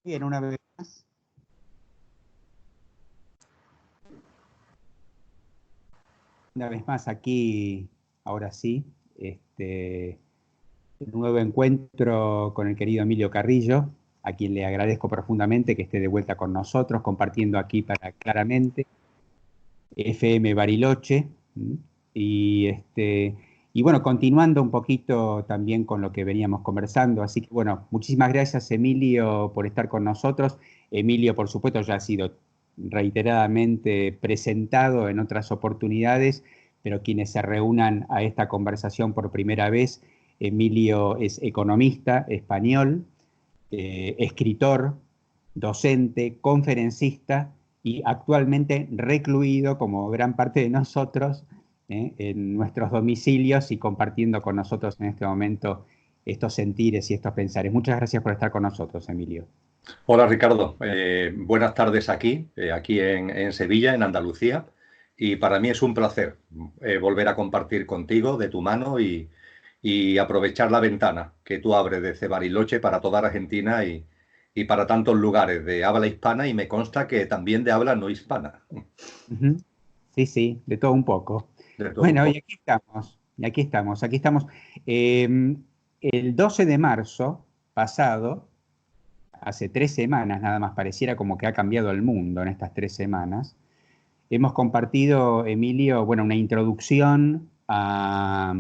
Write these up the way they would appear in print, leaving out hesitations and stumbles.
Bien, una vez más. Una vez más aquí, ahora sí, un nuevo encuentro con el querido Emilio Carrillo, a quien le agradezco profundamente que esté de vuelta con nosotros, compartiendo aquí para Claramente, FM Bariloche. Y, y bueno, continuando un poquito también con lo que veníamos conversando. Así que bueno, muchísimas gracias, Emilio, por estar con nosotros. Emilio, por supuesto, ya ha sido reiteradamente presentado en otras oportunidades, pero quienes se reúnan a esta conversación por primera vez, Emilio es economista español, escritor, docente, conferencista y actualmente recluido, como gran parte de nosotros, en nuestros domicilios y compartiendo con nosotros en este momento estos sentires y estos pensares. Muchas gracias por estar con nosotros, Emilio. Hola Ricardo, buenas tardes aquí en Sevilla, en Andalucía, y para mí es un placer volver a compartir contigo de tu mano y aprovechar la ventana que tú abres desde Bariloche para toda Argentina y para tantos lugares de habla hispana y me consta que también de habla no hispana. Ujú. Sí, sí, de todo un poco. De todo un Bueno, y poco. aquí estamos, aquí estamos. Eh, el 12 de marzo pasado, hace 3 semanas nada más, pareciera como que ha cambiado el mundo en estas 3 semanas. Hemos compartido, Emilio, bueno, una introducción a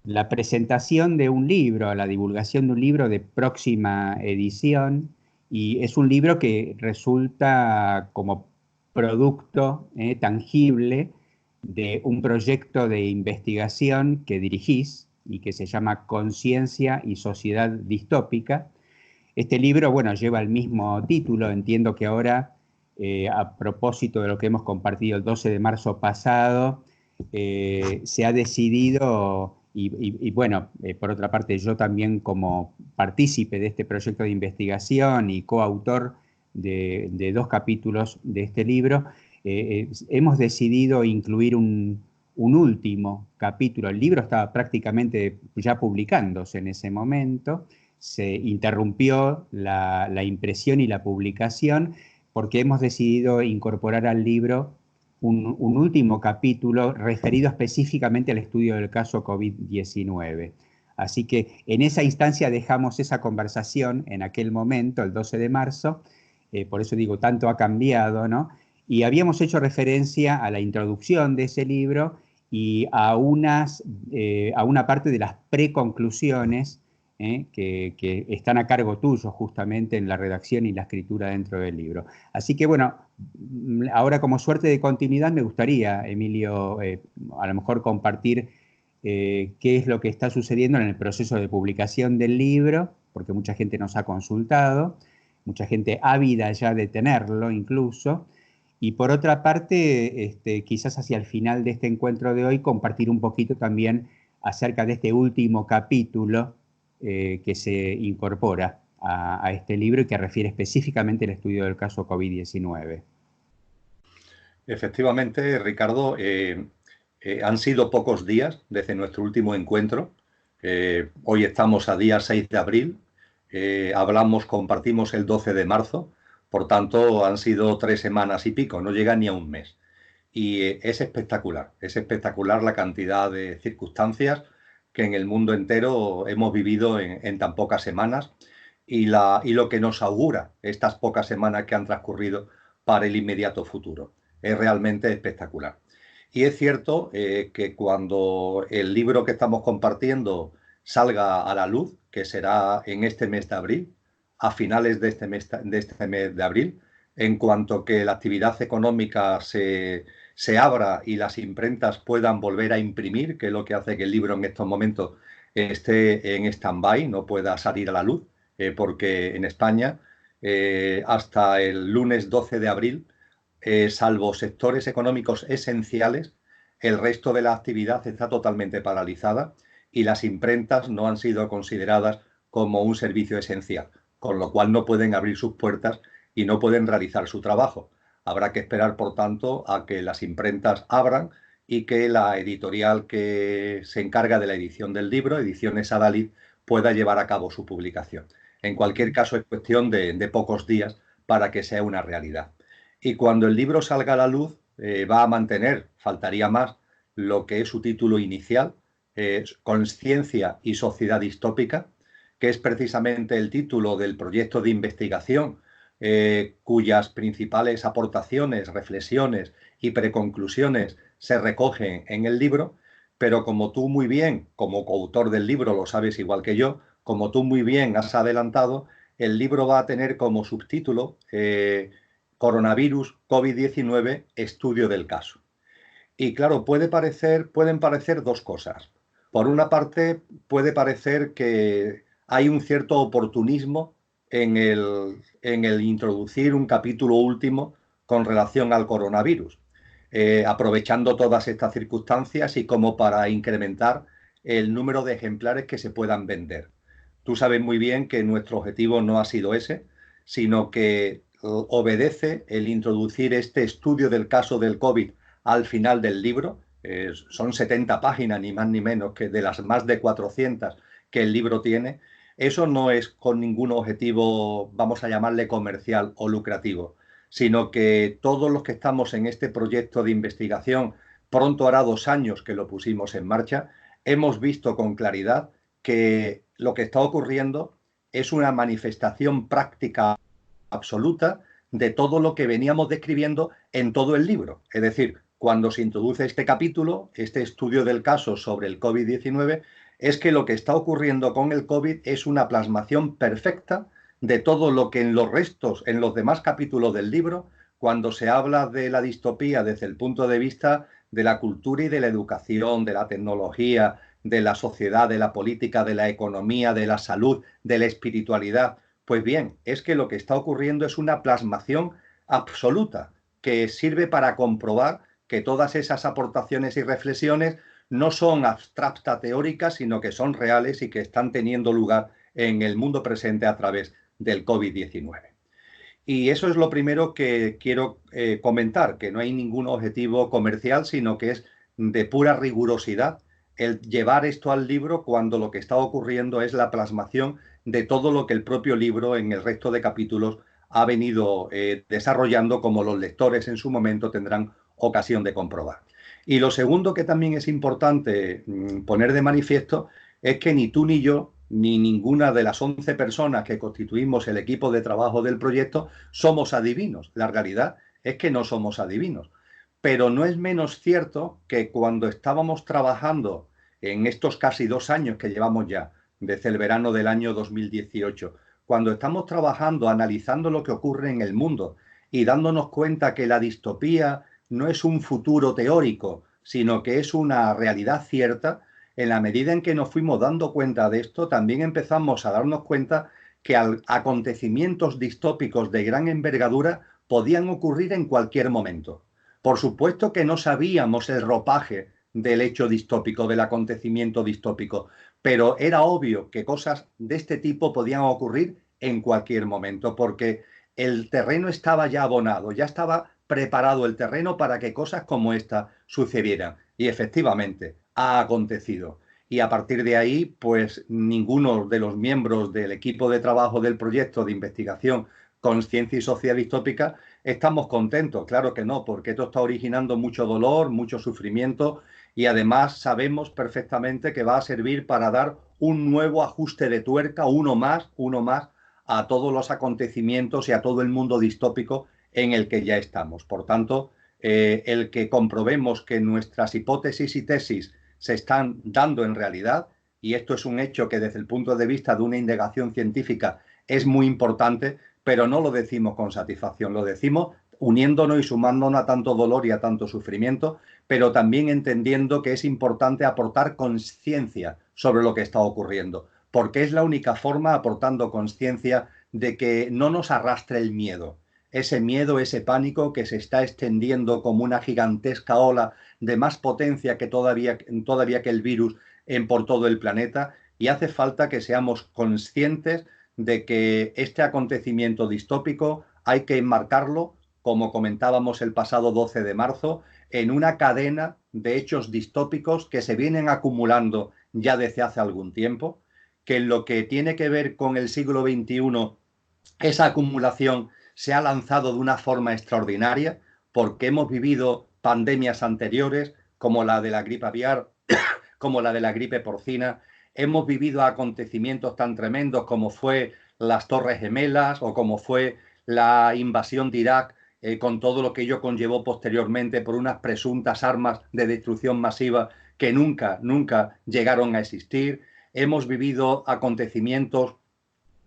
la presentación de un libro, a la divulgación de un libro de próxima edición, y es un libro que resulta como producto tangible de un proyecto de investigación que dirigís y que se llama Conciencia y Sociedad Distópica. Este libro, bueno, lleva el mismo título. Entiendo que ahora, a propósito de lo que hemos compartido el 12 de marzo pasado, se ha decidido, bueno, por otra parte, yo también como partícipe de este proyecto de investigación y coautor de 2 capítulos de este libro, hemos decidido incluir un último capítulo. El libro estaba prácticamente ya publicándose en ese momento. Se interrumpió la impresión y la publicación porque hemos decidido incorporar al libro un último capítulo referido específicamente al estudio del caso COVID-19. Así que en esa instancia dejamos esa conversación en aquel momento, el 12 de marzo, por eso digo, tanto ha cambiado, ¿no? Y habíamos hecho referencia a la introducción de ese libro y a una parte de las preconclusiones que están a cargo tuyo justamente en la redacción y la escritura dentro del libro. Así que bueno, ahora como suerte de continuidad me gustaría, Emilio, a lo mejor compartir qué es lo que está sucediendo en el proceso de publicación del libro, porque mucha gente nos ha consultado, mucha gente ávida ya de tenerlo incluso. Y por otra parte, quizás hacia el final de este encuentro de hoy, compartir un poquito también acerca de este último capítulo que se incorpora a este libro y que refiere específicamente al estudio del caso COVID-19. Efectivamente, Ricardo, han sido pocos días desde nuestro último encuentro. Hoy estamos a día 6 de abril. Compartimos el 12 de marzo. Por tanto, han sido 3 semanas y pico, no llega ni a un mes. Y es espectacular la cantidad de circunstancias que en el mundo entero hemos vivido en tan pocas semanas y lo que nos augura estas pocas semanas que han transcurrido para el inmediato futuro. Es realmente espectacular. Y es cierto que cuando el libro que estamos compartiendo salga a la luz, que será en este mes de abril, a finales de este mes de abril, en cuanto que la actividad económica se abra y las imprentas puedan volver a imprimir, que es lo que hace que el libro en estos momentos esté en stand-by, no pueda salir a la luz, porque en España hasta el lunes 12 de abril, salvo sectores económicos esenciales, el resto de la actividad está totalmente paralizada y las imprentas no han sido consideradas como un servicio esencial, con lo cual no pueden abrir sus puertas y no pueden realizar su trabajo. Habrá que esperar, por tanto, a que las imprentas abran y que la editorial que se encarga de la edición del libro, Ediciones Adalid, pueda llevar a cabo su publicación. En cualquier caso, es cuestión de pocos días para que sea una realidad. Y cuando el libro salga a la luz, va a mantener, faltaría más, lo que es su título inicial, Consciencia y Sociedad Distópica, que es precisamente el título del proyecto de investigación, cuyas principales aportaciones, reflexiones y preconclusiones se recogen en el libro, pero como tú muy bien, como coautor del libro, lo sabes igual que yo, como tú muy bien has adelantado, el libro va a tener como subtítulo Coronavirus COVID-19, estudio del caso. Y claro, pueden parecer dos cosas. Por una parte, puede parecer que hay un cierto oportunismo en el introducir un capítulo último con relación al coronavirus, aprovechando todas estas circunstancias y como para incrementar el número de ejemplares que se puedan vender. Tú sabes muy bien que nuestro objetivo no ha sido ese, sino que obedece el introducir este estudio del caso del COVID al final del libro. Son 70 páginas, ni más ni menos, que de las más de 400 que el libro tiene. Eso no es con ningún objetivo, vamos a llamarle comercial o lucrativo, sino que todos los que estamos en este proyecto de investigación, pronto hará 2 años que lo pusimos en marcha, hemos visto con claridad que lo que está ocurriendo es una manifestación práctica absoluta de todo lo que veníamos describiendo en todo el libro. Es decir, cuando se introduce este capítulo, este estudio del caso sobre el COVID-19, es que lo que está ocurriendo con el COVID es una plasmación perfecta de todo lo que en los restos, en los demás capítulos del libro, cuando se habla de la distopía desde el punto de vista de la cultura y de la educación, de la tecnología, de la sociedad, de la política, de la economía, de la salud, de la espiritualidad. Pues bien, es que lo que está ocurriendo es una plasmación absoluta que sirve para comprobar que todas esas aportaciones y reflexiones no son abstractas teóricas, sino que son reales y que están teniendo lugar en el mundo presente a través del COVID-19. Y eso es lo primero que quiero comentar, que no hay ningún objetivo comercial, sino que es de pura rigurosidad el llevar esto al libro cuando lo que está ocurriendo es la plasmación de todo lo que el propio libro en el resto de capítulos ha venido desarrollando, como los lectores en su momento tendrán ocasión de comprobar. Y lo segundo que también es importante poner de manifiesto es que ni tú ni yo, ni ninguna de las 11 personas que constituimos el equipo de trabajo del proyecto somos adivinos. La realidad es que no somos adivinos. Pero no es menos cierto que cuando estábamos trabajando en estos casi 2 años que llevamos ya, desde el verano del año 2018, cuando estamos trabajando, analizando lo que ocurre en el mundo y dándonos cuenta que la distopía no es un futuro teórico, sino que es una realidad cierta, en la medida en que nos fuimos dando cuenta de esto, también empezamos a darnos cuenta que acontecimientos distópicos de gran envergadura podían ocurrir en cualquier momento. Por supuesto que no sabíamos el ropaje del hecho distópico, del acontecimiento distópico, pero era obvio que cosas de este tipo podían ocurrir en cualquier momento, porque el terreno estaba ya abonado, ya estaba preparado el terreno para que cosas como esta sucedieran. Y efectivamente, ha acontecido. Y a partir de ahí, pues ninguno de los miembros del equipo de trabajo del proyecto de investigación Consciencia y Sociedad Distópica estamos contentos. Claro que no, porque esto está originando mucho dolor, mucho sufrimiento y además sabemos perfectamente que va a servir para dar un nuevo ajuste de tuerca, uno más, a todos los acontecimientos y a todo el mundo distópico en el que ya estamos. Por tanto, el que comprobemos que nuestras hipótesis y tesis se están dando en realidad, y esto es un hecho que desde el punto de vista de una indagación científica es muy importante, pero no lo decimos con satisfacción, lo decimos uniéndonos y sumándonos a tanto dolor y a tanto sufrimiento, pero también entendiendo que es importante aportar conciencia sobre lo que está ocurriendo, porque es la única forma, aportando conciencia, de que no nos arrastre el miedo, ese pánico que se está extendiendo como una gigantesca ola de más potencia que todavía que el virus por todo el planeta, y hace falta que seamos conscientes de que este acontecimiento distópico hay que enmarcarlo, como comentábamos el pasado 12 de marzo, en una cadena de hechos distópicos que se vienen acumulando ya desde hace algún tiempo, que en lo que tiene que ver con el siglo XXI, esa acumulación se ha lanzado de una forma extraordinaria, porque hemos vivido pandemias anteriores, como la de la gripe aviar, como la de la gripe porcina, hemos vivido acontecimientos tan tremendos como fue las Torres Gemelas o como fue la invasión de Irak, con todo lo que ello conllevó posteriormente por unas presuntas armas de destrucción masiva que nunca llegaron a existir. Hemos vivido acontecimientos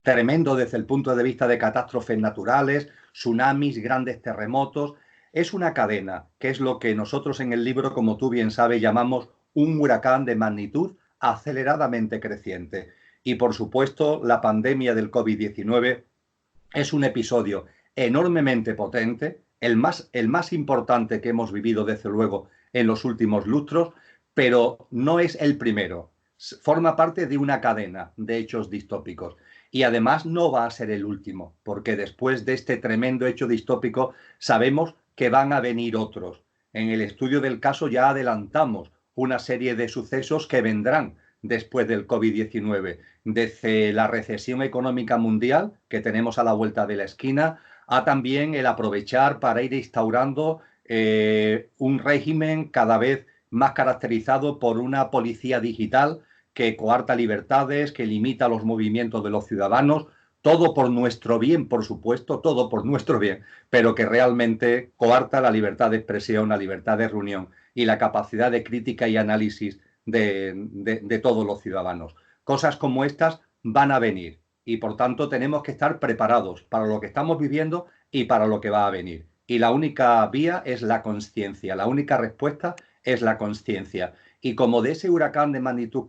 tremendos desde el punto de vista de catástrofes naturales, tsunamis, grandes terremotos. Es una cadena, que es lo que nosotros en el libro, como tú bien sabes, llamamos un huracán de magnitud aceleradamente creciente. Y por supuesto, la pandemia del COVID-19 es un episodio enormemente potente, el más importante que hemos vivido, desde luego, en los últimos lustros, pero no es el primero. Forma parte de una cadena de hechos distópicos. Y además no va a ser el último, porque después de este tremendo hecho distópico sabemos que van a venir otros. En el estudio del caso ya adelantamos una serie de sucesos que vendrán después del COVID-19, desde la recesión económica mundial que tenemos a la vuelta de la esquina, a también el aprovechar para ir instaurando un régimen cada vez más caracterizado por una policía digital que coarta libertades, que limita los movimientos de los ciudadanos, todo por nuestro bien, por supuesto, todo por nuestro bien, pero que realmente coarta la libertad de expresión, la libertad de reunión y la capacidad de crítica y análisis de todos los ciudadanos. Cosas como estas van a venir y por tanto tenemos que estar preparados para lo que estamos viviendo y para lo que va a venir. Y la única vía es la consciencia, la única respuesta es la consciencia. Y como de ese huracán de magnitud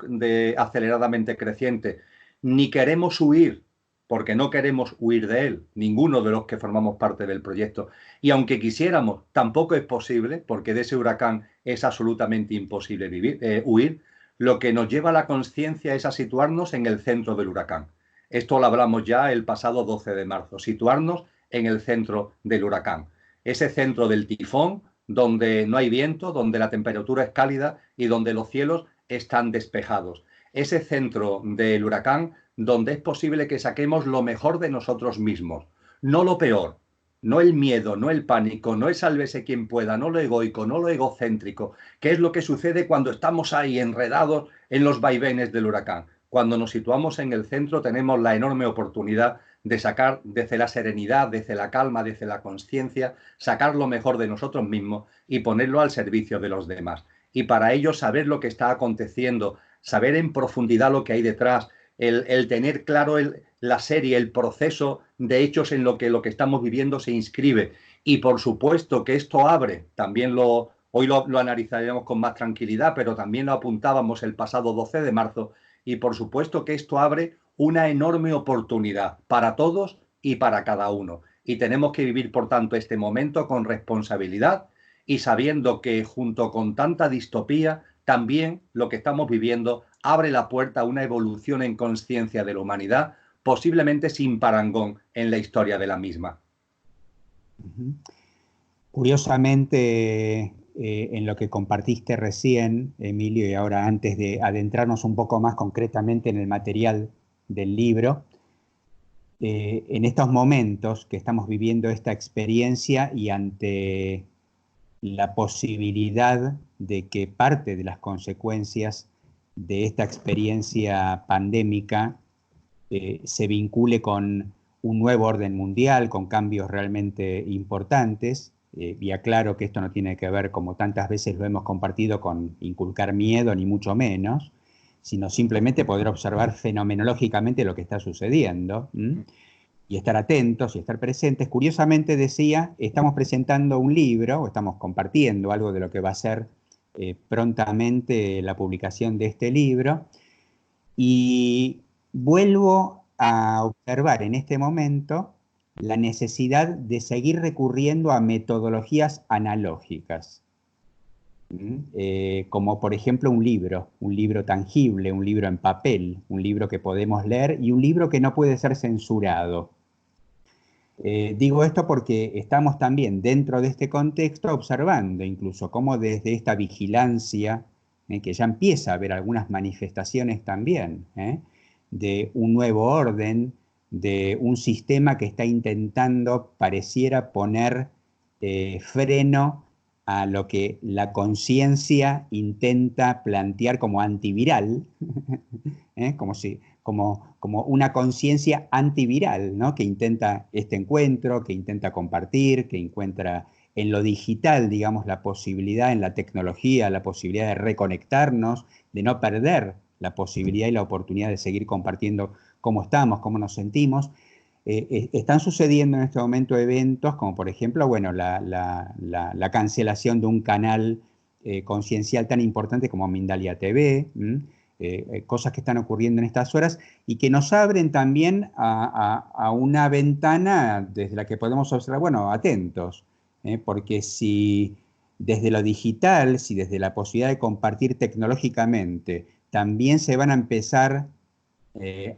aceleradamente creciente ni queremos huir, porque no queremos huir de él, ninguno de los que formamos parte del proyecto, y aunque quisiéramos, tampoco es posible, porque de ese huracán es absolutamente imposible huir, lo que nos lleva a la conciencia es a situarnos en el centro del huracán. Esto lo hablamos ya el pasado 12 de marzo, situarnos en el centro del huracán. Ese centro del tifón, donde no hay viento, donde la temperatura es cálida y donde los cielos están despejados. Ese centro del huracán donde es posible que saquemos lo mejor de nosotros mismos, no lo peor, no el miedo, no el pánico, no el sálvese quien pueda, no lo egoico, no lo egocéntrico, que es lo que sucede cuando estamos ahí enredados en los vaivenes del huracán. Cuando nos situamos en el centro tenemos la enorme oportunidad de sacar desde la serenidad, desde la calma, desde la conciencia, sacar lo mejor de nosotros mismos y ponerlo al servicio de los demás. Y para ello saber lo que está aconteciendo, saber en profundidad lo que hay detrás, el tener claro la serie, el proceso de hechos en lo que estamos viviendo se inscribe. Y por supuesto que esto abre, también hoy lo analizaremos con más tranquilidad, pero también lo apuntábamos el pasado 12 de marzo, y por supuesto que esto abre una enorme oportunidad para todos y para cada uno. Y tenemos que vivir, por tanto, este momento con responsabilidad y sabiendo que junto con tanta distopía, también lo que estamos viviendo abre la puerta a una evolución en conciencia de la humanidad, posiblemente sin parangón en la historia de la misma. Curiosamente, en lo que compartiste recién, Emilio, y ahora antes de adentrarnos un poco más concretamente en el material del libro, en estos momentos que estamos viviendo esta experiencia y ante la posibilidad de que parte de las consecuencias de esta experiencia pandémica se vincule con un nuevo orden mundial, con cambios realmente importantes, y aclaro que esto no tiene que ver, como tantas veces lo hemos compartido, con inculcar miedo, ni mucho menos, sino simplemente poder observar fenomenológicamente lo que está sucediendo, y estar atentos y estar presentes. Curiosamente decía, estamos presentando un libro, o estamos compartiendo algo de lo que va a ser prontamente la publicación de este libro, y vuelvo a observar en este momento la necesidad de seguir recurriendo a metodologías analógicas, como por ejemplo un libro tangible, un libro en papel, un libro que podemos leer y un libro que no puede ser censurado. Digo esto porque estamos también dentro de este contexto observando incluso cómo desde esta vigilancia, que ya empieza a haber algunas manifestaciones también, de un nuevo orden, de un sistema que está intentando, pareciera, poner freno a lo que la conciencia intenta plantear como antiviral, como una conciencia antiviral, ¿no? Que intenta este encuentro, que intenta compartir, que encuentra en lo digital, digamos, la posibilidad, en la tecnología, la posibilidad de reconectarnos, de no perder la posibilidad y la oportunidad de seguir compartiendo cómo estamos, cómo nos sentimos. Están sucediendo en este momento eventos como, por ejemplo, bueno, la cancelación de un canal conciencial tan importante como Mindalia TV, cosas que están ocurriendo en estas horas y que nos abren también a una ventana desde la que podemos observar, bueno, atentos, porque si desde lo digital, si desde la posibilidad de compartir tecnológicamente, también se van a empezar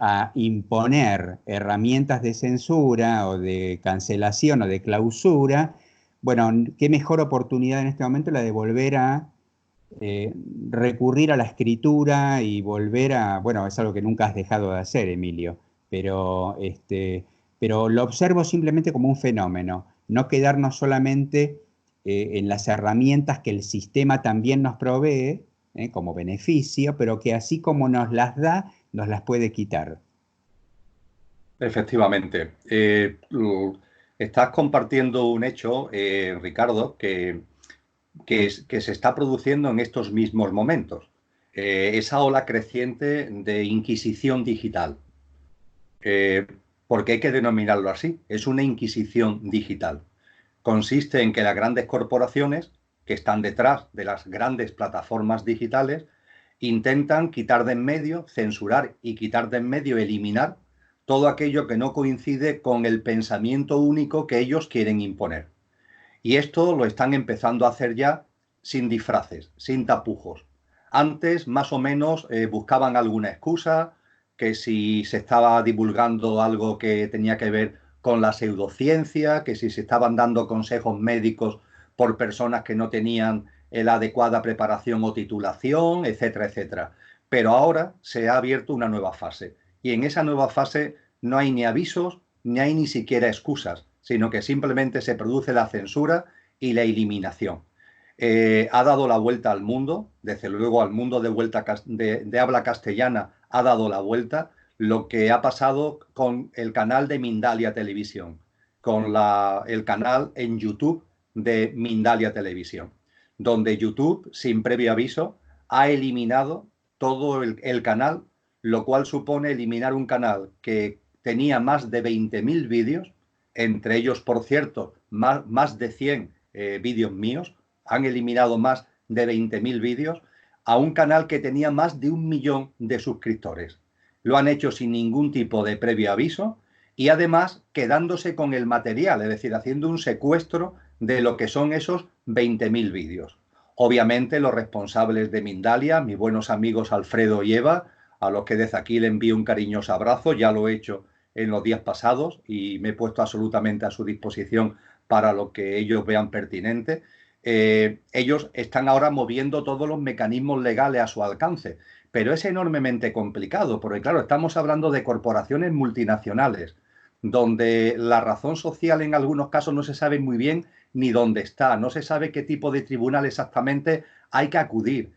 a imponer herramientas de censura o de cancelación o de clausura, bueno, qué mejor oportunidad en este momento la de volver a eh, recurrir a la escritura y volver a, bueno, es algo que nunca has dejado de hacer, Emilio, pero lo observo simplemente como un fenómeno, no quedarnos solamente en las herramientas que el sistema también nos provee como beneficio, pero que así como nos las da, nos las puede quitar. Efectivamente. Estás compartiendo un hecho, Ricardo, que se está produciendo en estos mismos momentos. Esa ola creciente de inquisición digital. Eh, porque hay que denominarlo así. Es una inquisición digital. Consiste en que las grandes corporaciones que están detrás de las grandes plataformas digitales intentan quitar de en medio, censurar y quitar de en medio, eliminar todo aquello que no coincide con el pensamiento único que ellos quieren imponer. Y esto lo están empezando a hacer ya sin disfraces, sin tapujos. Antes, más o menos, buscaban alguna excusa, que si se estaba divulgando algo que tenía que ver con la pseudociencia, que si se estaban dando consejos médicos por personas que no tenían la adecuada preparación o titulación, etcétera, etcétera. Pero ahora se ha abierto una nueva fase. Y en esa nueva fase no hay ni avisos, ni hay ni siquiera excusas, sino que simplemente se produce la censura y la eliminación. Ha dado la vuelta al mundo, desde luego al mundo de habla castellana ha dado la vuelta lo que ha pasado con el canal de Mindalia Televisión, con el canal en YouTube de Mindalia Televisión, donde YouTube, sin previo aviso, ha eliminado todo el canal, lo cual supone eliminar un canal que tenía más de 20.000 vídeos, entre ellos, por cierto, más de 100 vídeos míos, han eliminado más de 20.000 vídeos, a un canal que tenía más de 1 millón de suscriptores. Lo han hecho sin ningún tipo de previo aviso y además quedándose con el material, es decir, haciendo un secuestro de lo que son esos 20.000 vídeos. Obviamente los responsables de Mindalia, mis buenos amigos Alfredo y Eva, a los que desde aquí le envío un cariñoso abrazo, ya lo he hecho en los días pasados y me he puesto absolutamente a su disposición para lo que ellos vean pertinente. Ellos están ahora moviendo todos los mecanismos legales a su alcance, pero es enormemente complicado, porque claro, estamos hablando de corporaciones multinacionales, donde la razón social en algunos casos no se sabe muy bien ni dónde está, no se sabe qué tipo de tribunal exactamente hay que acudir.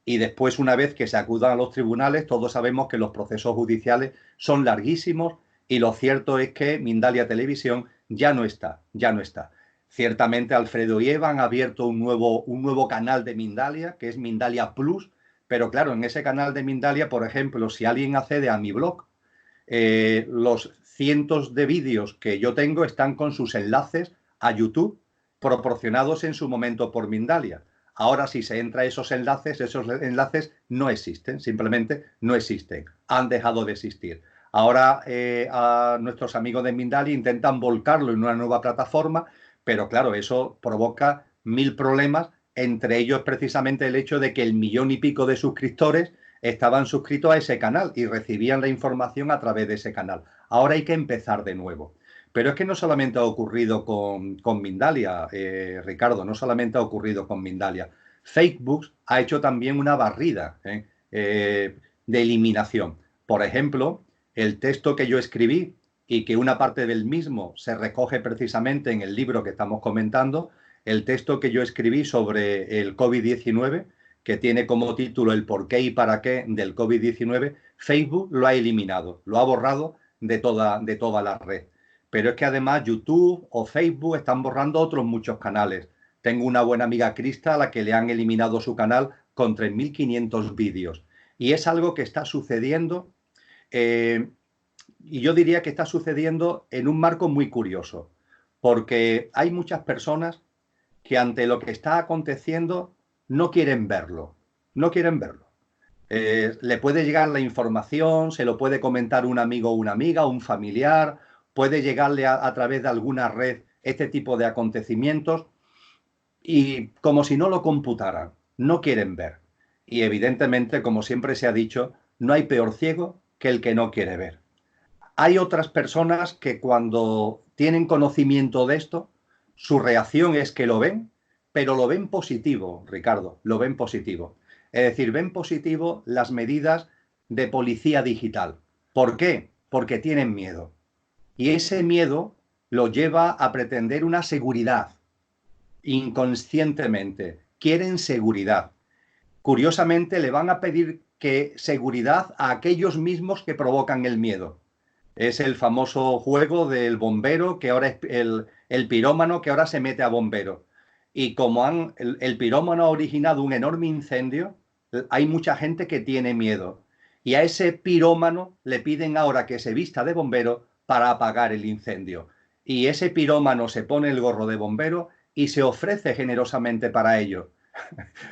Y después, una vez que se acudan a los tribunales, todos sabemos que los procesos judiciales son larguísimos y lo cierto es que Mindalia Televisión ya no está, ya no está. Ciertamente Alfredo y Eva han abierto un nuevo canal de Mindalia, que es Mindalia Plus, pero claro, en ese canal de Mindalia, por ejemplo, si alguien accede a mi blog, los cientos de vídeos que yo tengo están con sus enlaces a YouTube, proporcionados en su momento por Mindalia. Ahora, si se entra a esos enlaces no existen, simplemente no existen, han dejado de existir. Ahora a nuestros amigos de Mindalia intentan volcarlo en una nueva plataforma, pero claro, eso provoca 1000 problemas, entre ellos precisamente el hecho de que el 1 millón y pico de suscriptores estaban suscritos a ese canal y recibían la información a través de ese canal. Ahora hay que empezar de nuevo. Pero es que no solamente ha ocurrido con Mindalia, Ricardo, no solamente ha ocurrido con Mindalia. Facebook ha hecho también una barrida de eliminación. Por ejemplo, el texto que yo escribí y que una parte del mismo se recoge precisamente en el libro que estamos comentando, el texto que yo escribí sobre el COVID-19, que tiene como título El por qué y para qué del COVID-19, Facebook lo ha eliminado, lo ha borrado de toda la red. Pero es que además YouTube o Facebook están borrando otros muchos canales. Tengo una buena amiga, Crista, a la que le han eliminado su canal con 3.500 vídeos. Y es algo que está sucediendo, y yo diría que está sucediendo en un marco muy curioso, porque hay muchas personas que ante lo que está aconteciendo no quieren verlo, no quieren verlo. Le puede llegar la información, se lo puede comentar un amigo o una amiga, un familiar, puede llegarle a través de alguna red este tipo de acontecimientos y como si no lo computaran, no quieren ver. Y evidentemente, como siempre se ha dicho, no hay peor ciego que el que no quiere ver. Hay otras personas que cuando tienen conocimiento de esto, su reacción es que lo ven, pero lo ven positivo, Ricardo, lo ven positivo. Es decir, ven positivo las medidas de policía digital. ¿Por qué? Porque tienen miedo. Y ese miedo lo lleva a pretender una seguridad inconscientemente. Quieren seguridad. Curiosamente, le van a pedir que seguridad a aquellos mismos que provocan el miedo. Es el famoso juego del bombero, que ahora es el pirómano, que ahora se mete a bombero. Y como el pirómano ha originado un enorme incendio, hay mucha gente que tiene miedo. Y a ese pirómano le piden ahora que se vista de bombero para apagar el incendio. Y ese pirómano se pone el gorro de bombero y se ofrece generosamente para ello,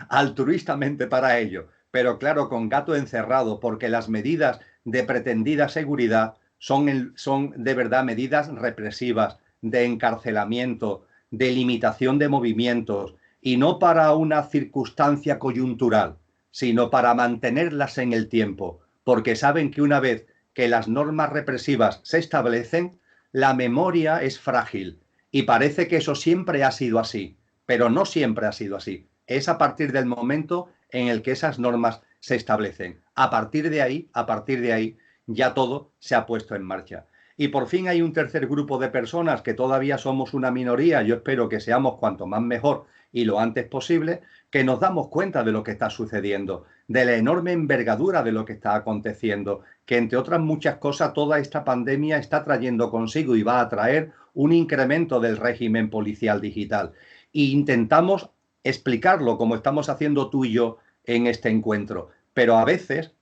altruistamente para ello. Pero claro, con gato encerrado, porque las medidas de pretendida seguridad son de verdad medidas represivas, de encarcelamiento, de limitación de movimientos, y no para una circunstancia coyuntural, sino para mantenerlas en el tiempo, porque saben que una vez que las normas represivas se establecen, la memoria es frágil, y parece que eso siempre ha sido así, pero no siempre ha sido así. Es a partir del momento en el que esas normas se establecen. A partir de ahí, ya todo se ha puesto en marcha. Y por fin hay un tercer grupo de personas que todavía somos una minoría, yo espero que seamos cuanto más mejor y lo antes posible, que nos damos cuenta de lo que está sucediendo, de la enorme envergadura de lo que está aconteciendo, que entre otras muchas cosas toda esta pandemia está trayendo consigo y va a traer un incremento del régimen policial digital. E intentamos explicarlo como estamos haciendo tú y yo en este encuentro, pero a veces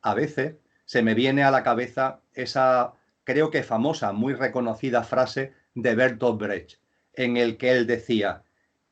se me viene a la cabeza esa, creo que famosa, muy reconocida frase de Bertolt Brecht, en el que él decía: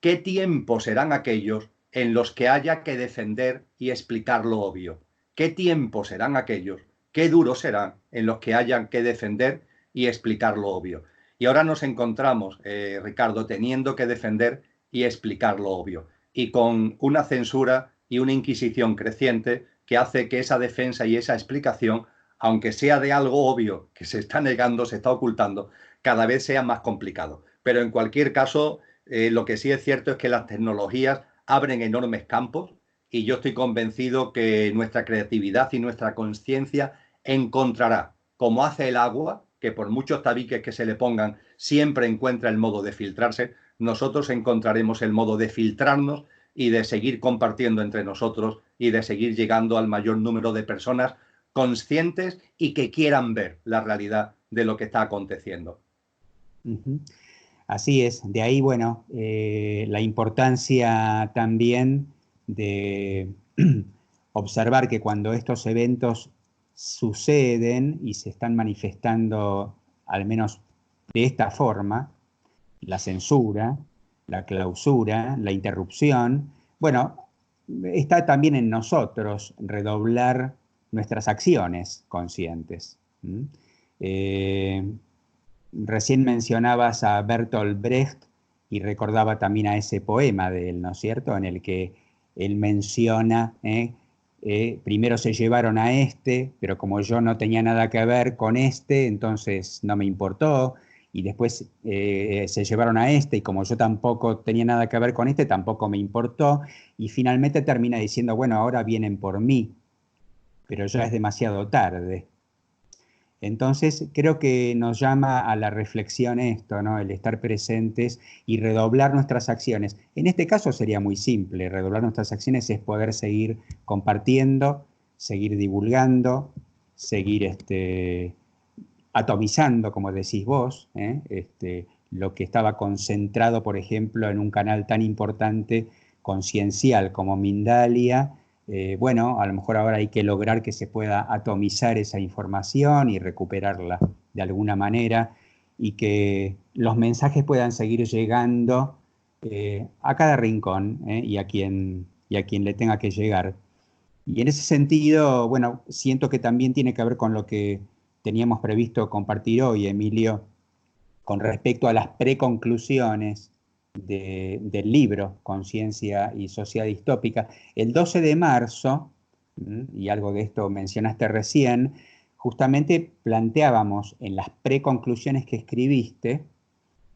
¿qué tiempos serán aquellos en los que haya que defender y explicar lo obvio? ¿Qué tiempos serán aquellos, qué duros serán en los que hayan que defender y explicar lo obvio? Y ahora nos encontramos, Ricardo, teniendo que defender y explicar lo obvio, y con una censura y una inquisición creciente que hace que esa defensa y esa explicación, aunque sea de algo obvio que se está negando, se está ocultando, cada vez sea más complicado. Pero en cualquier caso, lo que sí es cierto es que las tecnologías abren enormes campos y yo estoy convencido que nuestra creatividad y nuestra conciencia encontrará, como hace el agua, que por muchos tabiques que se le pongan siempre encuentra el modo de filtrarse, nosotros encontraremos el modo de filtrarnos y de seguir compartiendo entre nosotros y de seguir llegando al mayor número de personas conscientes y que quieran ver la realidad de lo que está aconteciendo. Así es, de ahí, bueno, la importancia también de observar que cuando estos eventos suceden y se están manifestando, al menos de esta forma, la censura, la clausura, la interrupción, bueno, está también en nosotros redoblar nuestras acciones conscientes. Recién mencionabas a Bertolt Brecht y recordaba también a ese poema de él, ¿no es cierto?, en el que él menciona, primero se llevaron a este, pero como yo no tenía nada que ver con este, entonces no me importó, y después se llevaron a este, y como yo tampoco tenía nada que ver con este, tampoco me importó, y finalmente termina diciendo, bueno, ahora vienen por mí, pero ya es demasiado tarde. Entonces, creo que nos llama a la reflexión esto, ¿no? El estar presentes y redoblar nuestras acciones. En este caso sería muy simple, redoblar nuestras acciones es poder seguir compartiendo, seguir divulgando, seguir atomizando, como decís vos, lo que estaba concentrado, por ejemplo, en un canal tan importante, conciencial como Mindalia. Bueno, a lo mejor ahora hay que lograr que se pueda atomizar esa información y recuperarla de alguna manera y que los mensajes puedan seguir llegando a cada rincón y a quien le tenga que llegar. Y en ese sentido, bueno, siento que también tiene que ver con lo que teníamos previsto compartir hoy, Emilio, con respecto a las preconclusiones del libro Conciencia y Sociedad Distópica. El 12 de marzo, y algo de esto mencionaste recién, justamente planteábamos en las preconclusiones que escribiste,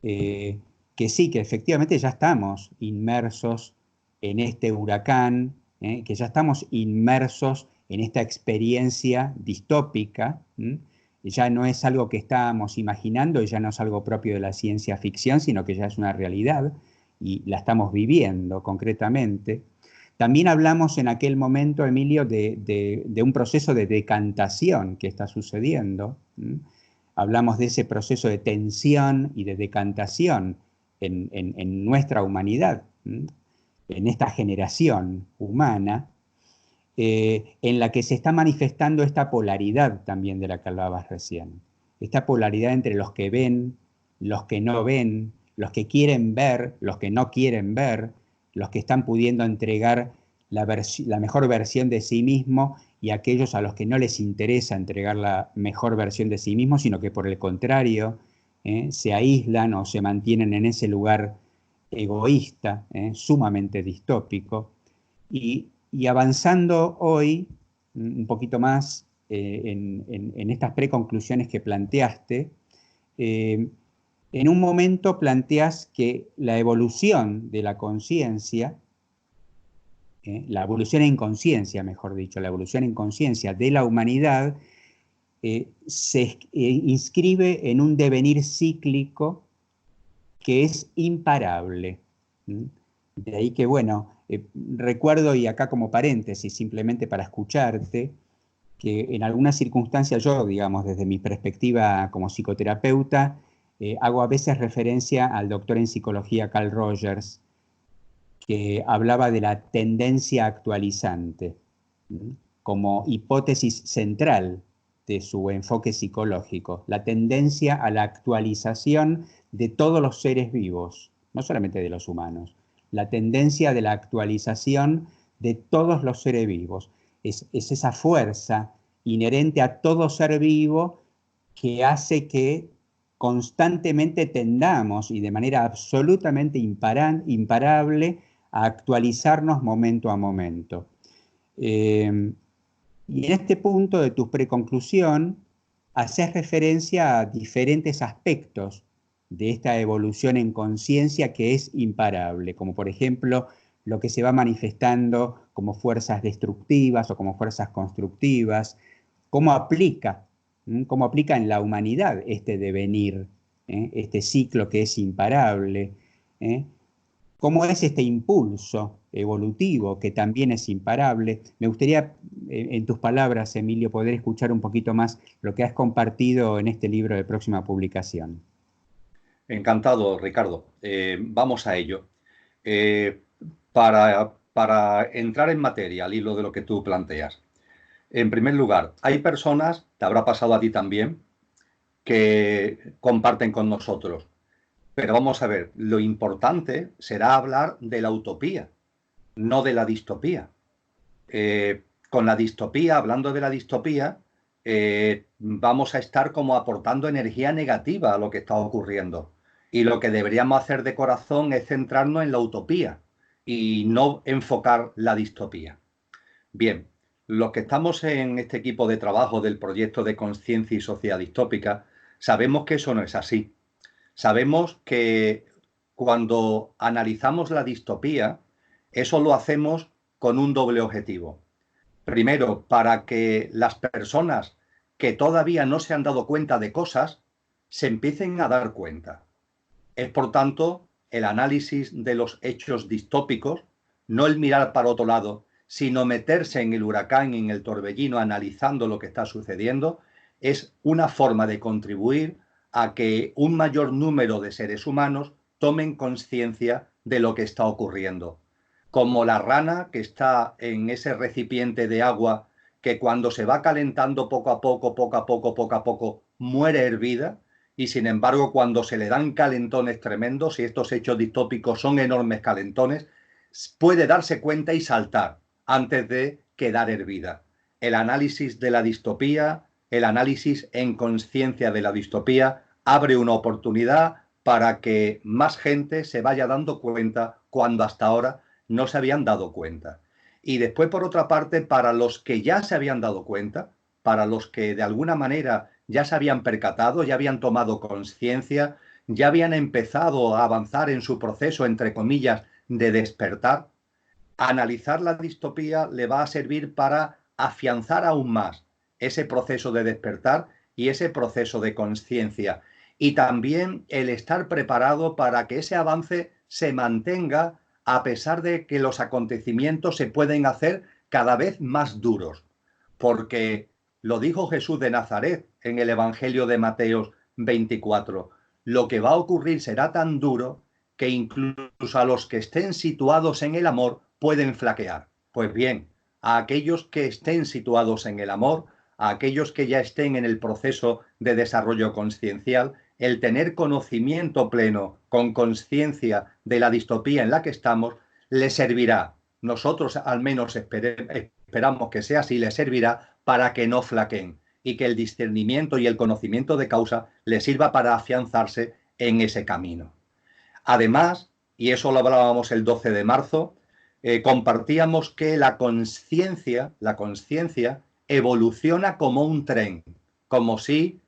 que sí, que efectivamente ya estamos inmersos en este huracán, que ya estamos inmersos en esta experiencia distópica. Ya no es algo que estábamos imaginando, ya no es algo propio de la ciencia ficción, sino que ya es una realidad y la estamos viviendo concretamente. También hablamos en aquel momento, Emilio, de un proceso de decantación que está sucediendo. Hablamos de ese proceso de tensión y de decantación en nuestra humanidad, en esta generación humana, en la que se está manifestando esta polaridad también de la que hablabas recién. Esta polaridad entre los que ven, los que no ven, los que quieren ver, los que no quieren ver, los que están pudiendo entregar la mejor versión de sí mismo y aquellos a los que no les interesa entregar la mejor versión de sí mismo, sino que por el contrario, se aíslan o se mantienen en ese lugar egoísta, sumamente distópico. Y avanzando hoy un poquito más en estas preconclusiones que planteaste, en un momento planteas que la evolución de la conciencia, la evolución en conciencia, mejor dicho, la evolución en conciencia de la humanidad, se inscribe en un devenir cíclico que es imparable. De ahí que, bueno, recuerdo, y acá como paréntesis, simplemente para escucharte, que en algunas circunstancias yo, digamos, desde mi perspectiva como psicoterapeuta, hago a veces referencia al doctor en psicología Carl Rogers, que hablaba de la tendencia actualizante como hipótesis central de su enfoque psicológico, la tendencia a la actualización de todos los seres vivos, no solamente de los humanos, la tendencia de la actualización de todos los seres vivos. Es esa fuerza inherente a todo ser vivo que hace que constantemente tendamos y de manera absolutamente imparable a actualizarnos momento a momento. Y en este punto de tu preconclusión, haces referencia a diferentes aspectos de esta evolución en conciencia que es imparable, como por ejemplo lo que se va manifestando como fuerzas destructivas o como fuerzas constructivas, cómo aplica en la humanidad este devenir, este ciclo que es imparable, cómo es este impulso evolutivo que también es imparable. Me gustaría, en tus palabras, Emilio, poder escuchar un poquito más lo que has compartido en este libro de próxima publicación. Encantado, Ricardo. Vamos a ello. Para entrar en materia, al hilo de lo que tú planteas. En primer lugar, hay personas, te habrá pasado a ti también, que comparten con nosotros. Pero vamos a ver, lo importante será hablar de la utopía, no de la distopía. Con la distopía, hablando de la distopía, vamos a estar como aportando energía negativa a lo que está ocurriendo. Y lo que deberíamos hacer de corazón es centrarnos en la utopía y no enfocar la distopía. Bien, los que estamos en este equipo de trabajo del proyecto de conciencia y sociedad distópica, sabemos que eso no es así. Sabemos que cuando analizamos la distopía, eso lo hacemos con un doble objetivo. Primero, para que las personas que todavía no se han dado cuenta de cosas se empiecen a dar cuenta. Es, por tanto, el análisis de los hechos distópicos, no el mirar para otro lado, sino meterse en el huracán, en el torbellino, analizando lo que está sucediendo, es una forma de contribuir a que un mayor número de seres humanos tomen conciencia de lo que está ocurriendo. Como la rana que está en ese recipiente de agua que cuando se va calentando poco a poco, muere hervida, y sin embargo cuando se le dan calentones tremendos, y estos hechos distópicos son enormes calentones, puede darse cuenta y saltar antes de quedar hervida. El análisis de la distopía, el análisis en conciencia de la distopía, abre una oportunidad para que más gente se vaya dando cuenta cuando hasta ahora no se habían dado cuenta. Y después, por otra parte, para los que ya se habían dado cuenta, para los que de alguna manera ya se habían percatado, ya habían tomado conciencia, ya habían empezado a avanzar en su proceso, entre comillas, de despertar, analizar la distopía le va a servir para afianzar aún más ese proceso de despertar y ese proceso de conciencia. Y también el estar preparado para que ese avance se mantenga a pesar de que los acontecimientos se pueden hacer cada vez más duros. Porque lo dijo Jesús de Nazaret en el Evangelio de Mateo 24. Lo que va a ocurrir será tan duro que incluso a los que estén situados en el amor pueden flaquear. Pues bien, a aquellos que estén situados en el amor, a aquellos que ya estén en el proceso de desarrollo consciencial, el tener conocimiento pleno, con conciencia de la distopía en la que estamos, les servirá. Nosotros al menos esperamos que sea así, les servirá para que no flaqueen y que el discernimiento y el conocimiento de causa les sirva para afianzarse en ese camino. Además, y eso lo hablábamos el 12 de marzo, compartíamos que la conciencia evoluciona como un tren, como si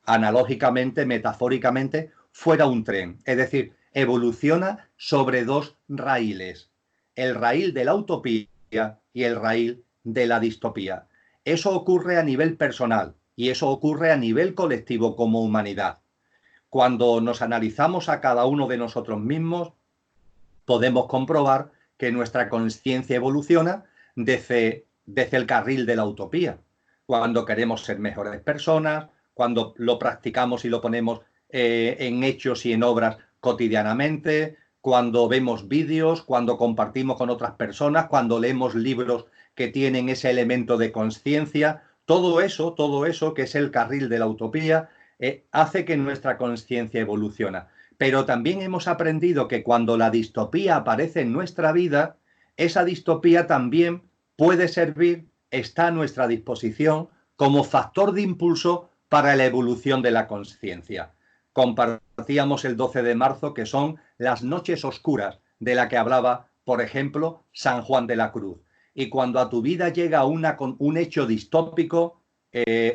analógicamente, metafóricamente, fuera un tren. Es decir, evoluciona sobre dos raíles, el raíl de la utopía y el raíl de la distopía. Eso ocurre a nivel personal y eso ocurre a nivel colectivo como humanidad. Cuando nos analizamos a cada uno de nosotros mismos, podemos comprobar que nuestra conciencia evoluciona desde el carril de la utopía. Cuando queremos ser mejores personas, cuando lo practicamos y lo ponemos en hechos y en obras cotidianamente, cuando vemos vídeos, cuando compartimos con otras personas, cuando leemos libros que tienen ese elemento de conciencia, todo eso que es el carril de la utopía, hace que nuestra conciencia evolucione. Pero también hemos aprendido que cuando la distopía aparece en nuestra vida, esa distopía también puede servir, está a nuestra disposición como factor de impulso para la evolución de la conciencia. Compartíamos el 12 de marzo que son las noches oscuras de la que hablaba, por ejemplo, San Juan de la Cruz. Y cuando a tu vida llega un hecho distópico,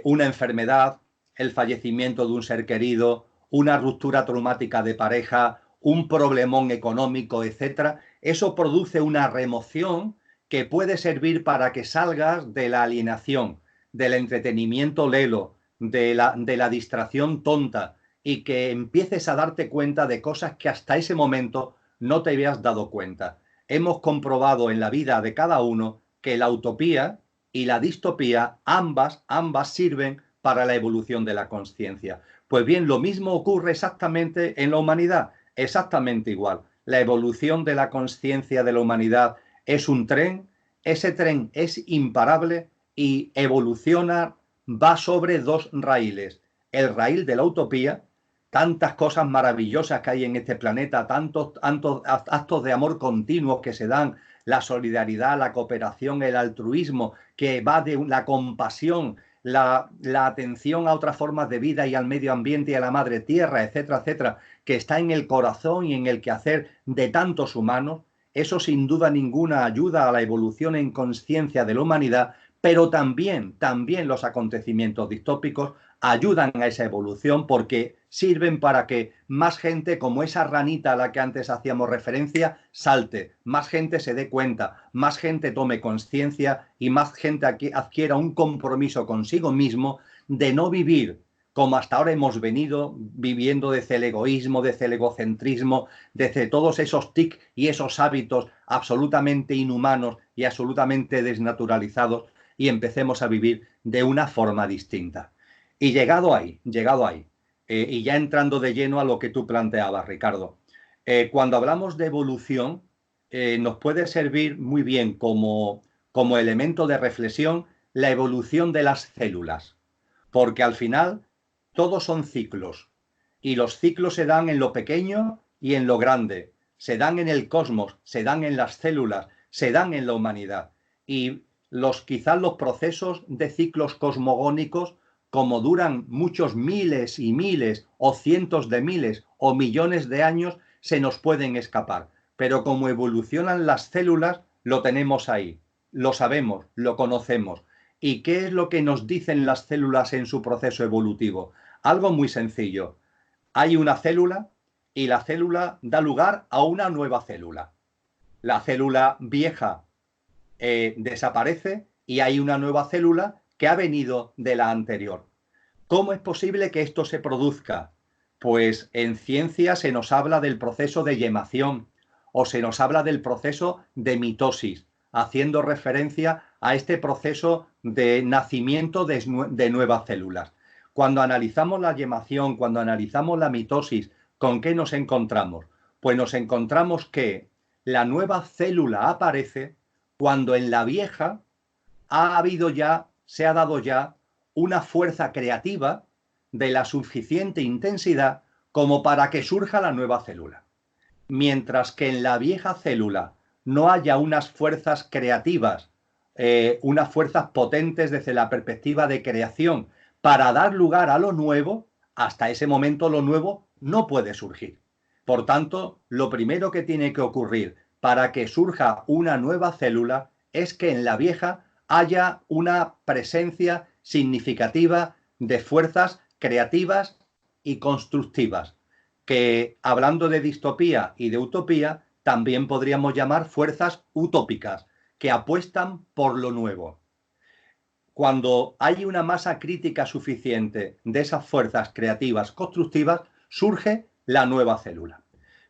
una enfermedad, el fallecimiento de un ser querido, una ruptura traumática de pareja, un problemón económico, etc., eso produce una remoción que puede servir para que salgas de la alienación, del entretenimiento lelo, de la distracción tonta y que empieces a darte cuenta de cosas que hasta ese momento no te habías dado cuenta. Hemos comprobado en la vida de cada uno que la utopía y la distopía, ambas sirven para la evolución de la conciencia. Pues bien, lo mismo ocurre exactamente en la humanidad, exactamente igual. La evolución de la conciencia de la humanidad es un tren, ese tren es imparable y evoluciona, va sobre dos raíles. El raíl de la utopía, tantas cosas maravillosas que hay en este planeta, tantos actos de amor continuos que se dan, la solidaridad, la cooperación, el altruismo, que va de la compasión, la atención a otras formas de vida y al medio ambiente y a la madre tierra, etcétera, etcétera, que está en el corazón y en el quehacer de tantos humanos, eso sin duda ninguna ayuda a la evolución en conciencia de la humanidad, pero también los acontecimientos distópicos ayudan a esa evolución porque sirven para que más gente, como esa ranita a la que antes hacíamos referencia, salte, más gente se dé cuenta, más gente tome conciencia y más gente adquiera un compromiso consigo mismo de no vivir como hasta ahora hemos venido viviendo desde el egoísmo, desde el egocentrismo, desde todos esos tics y esos hábitos absolutamente inhumanos y absolutamente desnaturalizados, y empecemos a vivir de una forma distinta. Y llegado ahí, y ya entrando de lleno a lo que tú planteabas, Ricardo, cuando hablamos de evolución, nos puede servir muy bien como elemento de reflexión la evolución de las células, porque al final todos son ciclos, y los ciclos se dan en lo pequeño y en lo grande, se dan en el cosmos, se dan en las células, se dan en la humanidad. Y quizás los procesos de ciclos cosmogónicos, como duran muchos miles y miles, o cientos de miles, o millones de años, se nos pueden escapar. Pero como evolucionan las células, lo tenemos ahí, lo sabemos, lo conocemos. ¿Y qué es lo que nos dicen las células en su proceso evolutivo? Algo muy sencillo. Hay una célula y la célula da lugar a una nueva célula. La célula vieja desaparece y hay una nueva célula que ha venido de la anterior. ¿Cómo es posible que esto se produzca? Pues en ciencia se nos habla del proceso de yemación o se nos habla del proceso de mitosis, haciendo referencia a este proceso de nacimiento de nuevas células. Cuando analizamos la yemación, cuando analizamos la mitosis, ¿con qué nos encontramos? Pues nos encontramos que la nueva célula aparece cuando en la vieja se ha dado ya una fuerza creativa de la suficiente intensidad como para que surja la nueva célula. Mientras que en la vieja célula no haya unas fuerzas creativas, unas fuerzas potentes desde la perspectiva de creación para dar lugar a lo nuevo, hasta ese momento lo nuevo no puede surgir. Por tanto, lo primero que tiene que ocurrir para que surja una nueva célula es que en la vieja haya una presencia significativa de fuerzas creativas y constructivas, que hablando de distopía y de utopía, también podríamos llamar fuerzas utópicas, que apuestan por lo nuevo. Cuando hay una masa crítica suficiente de esas fuerzas creativas constructivas, surge la nueva célula.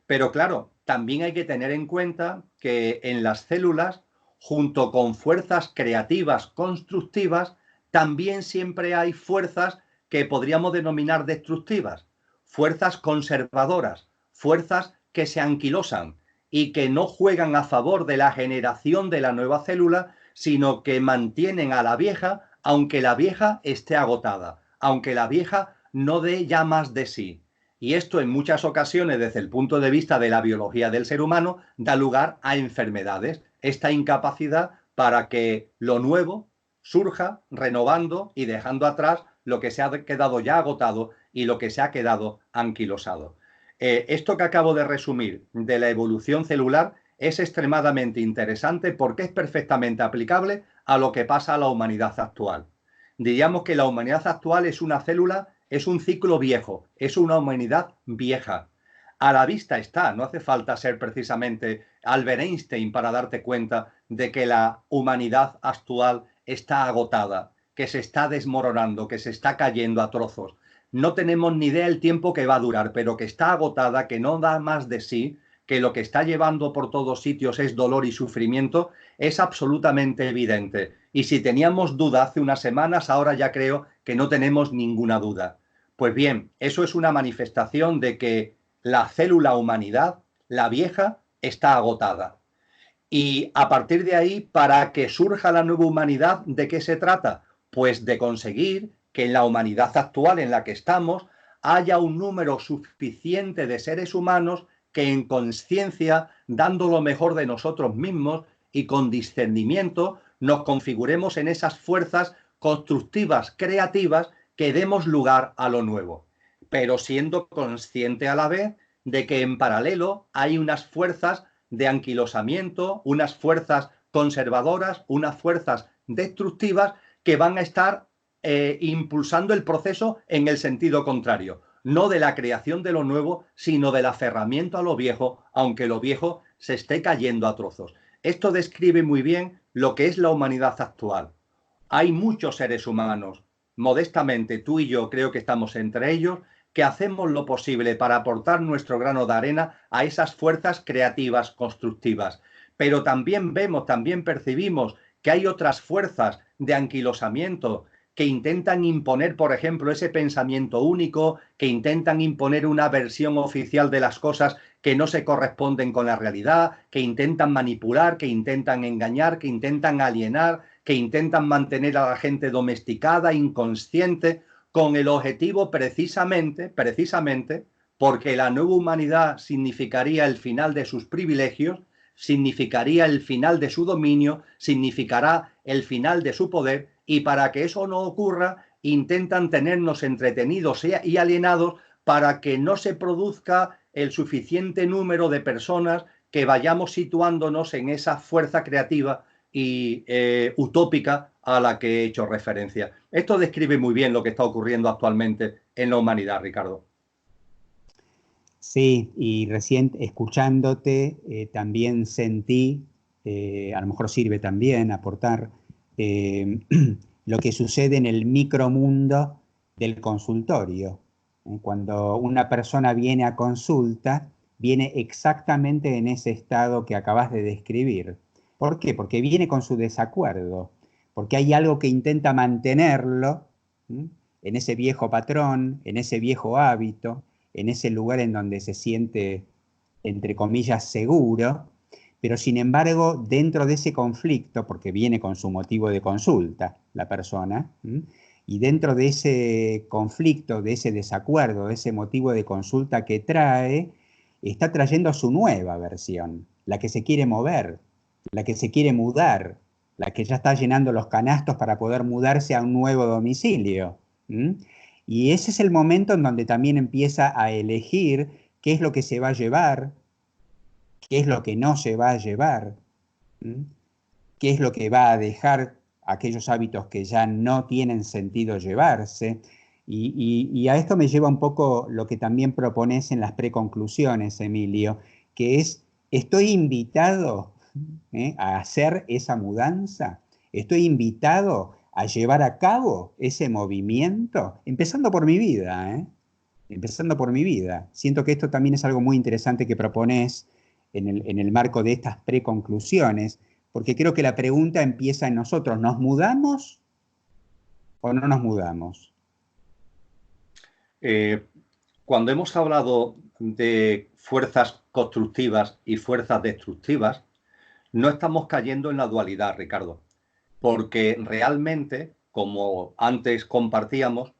Pero claro, también hay que tener en cuenta que en las células, junto con fuerzas creativas constructivas, también siempre hay fuerzas que podríamos denominar destructivas, fuerzas conservadoras, fuerzas que se anquilosan y que no juegan a favor de la generación de la nueva célula, sino que mantienen a la vieja, aunque la vieja esté agotada, aunque la vieja no dé ya más de sí. Y esto en muchas ocasiones, desde el punto de vista de la biología del ser humano, da lugar a enfermedades. Esta incapacidad para que lo nuevo surja renovando y dejando atrás lo que se ha quedado ya agotado y lo que se ha quedado anquilosado. Esto que acabo de resumir de la evolución celular es extremadamente interesante porque es perfectamente aplicable a lo que pasa a la humanidad actual. Diríamos que la humanidad actual es una célula, es un ciclo viejo, es una humanidad vieja. A la vista está, no hace falta ser precisamente Albert Einstein para darte cuenta de que la humanidad actual está agotada, que se está desmoronando, que se está cayendo a trozos. No tenemos ni idea del tiempo que va a durar, pero que está agotada, que no da más de sí, que lo que está llevando por todos sitios es dolor y sufrimiento, es absolutamente evidente. Y si teníamos duda hace unas semanas, ahora ya creo que no tenemos ninguna duda. Pues bien, eso es una manifestación de que la célula humanidad, la vieja, está agotada. Y a partir de ahí, para que surja la nueva humanidad, ¿de qué se trata? Pues de conseguir que en la humanidad actual en la que estamos haya un número suficiente de seres humanos que en conciencia, dando lo mejor de nosotros mismos y con discernimiento, nos configuremos en esas fuerzas constructivas, creativas, que demos lugar a lo nuevo, pero siendo consciente a la vez de que en paralelo hay unas fuerzas de anquilosamiento, unas fuerzas conservadoras, unas fuerzas destructivas que van a estar impulsando el proceso en el sentido contrario, no de la creación de lo nuevo, sino del aferramiento a lo viejo, aunque lo viejo se esté cayendo a trozos. Esto describe muy bien lo que es la humanidad actual. Hay muchos seres humanos modestamente, tú y yo creo que estamos entre ellos, que hacemos lo posible para aportar nuestro grano de arena a esas fuerzas creativas, constructivas. Pero también vemos, también percibimos que hay otras fuerzas de anquilosamiento que intentan imponer, por ejemplo, ese pensamiento único, que intentan imponer una versión oficial de las cosas que no se corresponden con la realidad, que intentan manipular, que intentan engañar, que intentan alienar, que intentan mantener a la gente domesticada, inconsciente, con el objetivo precisamente, porque la nueva humanidad significaría el final de sus privilegios, significaría el final de su dominio, significará el final de su poder, y para que eso no ocurra, intentan tenernos entretenidos y alienados para que no se produzca el suficiente número de personas que vayamos situándonos en esa fuerza creativa y utópica a la que he hecho referencia. Esto describe muy bien lo que está ocurriendo actualmente en la humanidad, Ricardo. Sí, y recién escuchándote también sentí, a lo mejor sirve también aportar, lo que sucede en el micromundo del consultorio. Cuando una persona viene a consulta, viene exactamente en ese estado que acabas de describir. ¿Por qué? Porque viene con su desacuerdo, porque hay algo que intenta mantenerlo, ¿m?, en ese viejo patrón, en ese viejo hábito, en ese lugar en donde se siente, entre comillas, seguro, pero sin embargo, dentro de ese conflicto, porque viene con su motivo de consulta la persona, y dentro de ese conflicto, de ese desacuerdo, de ese motivo de consulta que trae, está trayendo su nueva versión, la que se quiere mover, la que se quiere mudar, la que ya está llenando los canastos para poder mudarse a un nuevo domicilio. Y ese es el momento en donde también empieza a elegir qué es lo que se va a llevar, qué es lo que no se va a llevar, qué es lo que va a dejar, aquellos hábitos que ya no tienen sentido llevarse. Y a esto me lleva un poco lo que también propones en las preconclusiones, Emilio, que es, ¿estoy invitado a hacer esa mudanza? ¿Estoy invitado a llevar a cabo ese movimiento? Empezando por mi vida, empezando por mi vida. Siento que esto también es algo muy interesante que propones en el marco de estas preconclusiones, porque creo que la pregunta empieza en nosotros. ¿Nos mudamos o no nos mudamos? Cuando hemos hablado de fuerzas constructivas y fuerzas destructivas, no estamos cayendo en la dualidad, Ricardo, porque realmente, como antes compartíamos,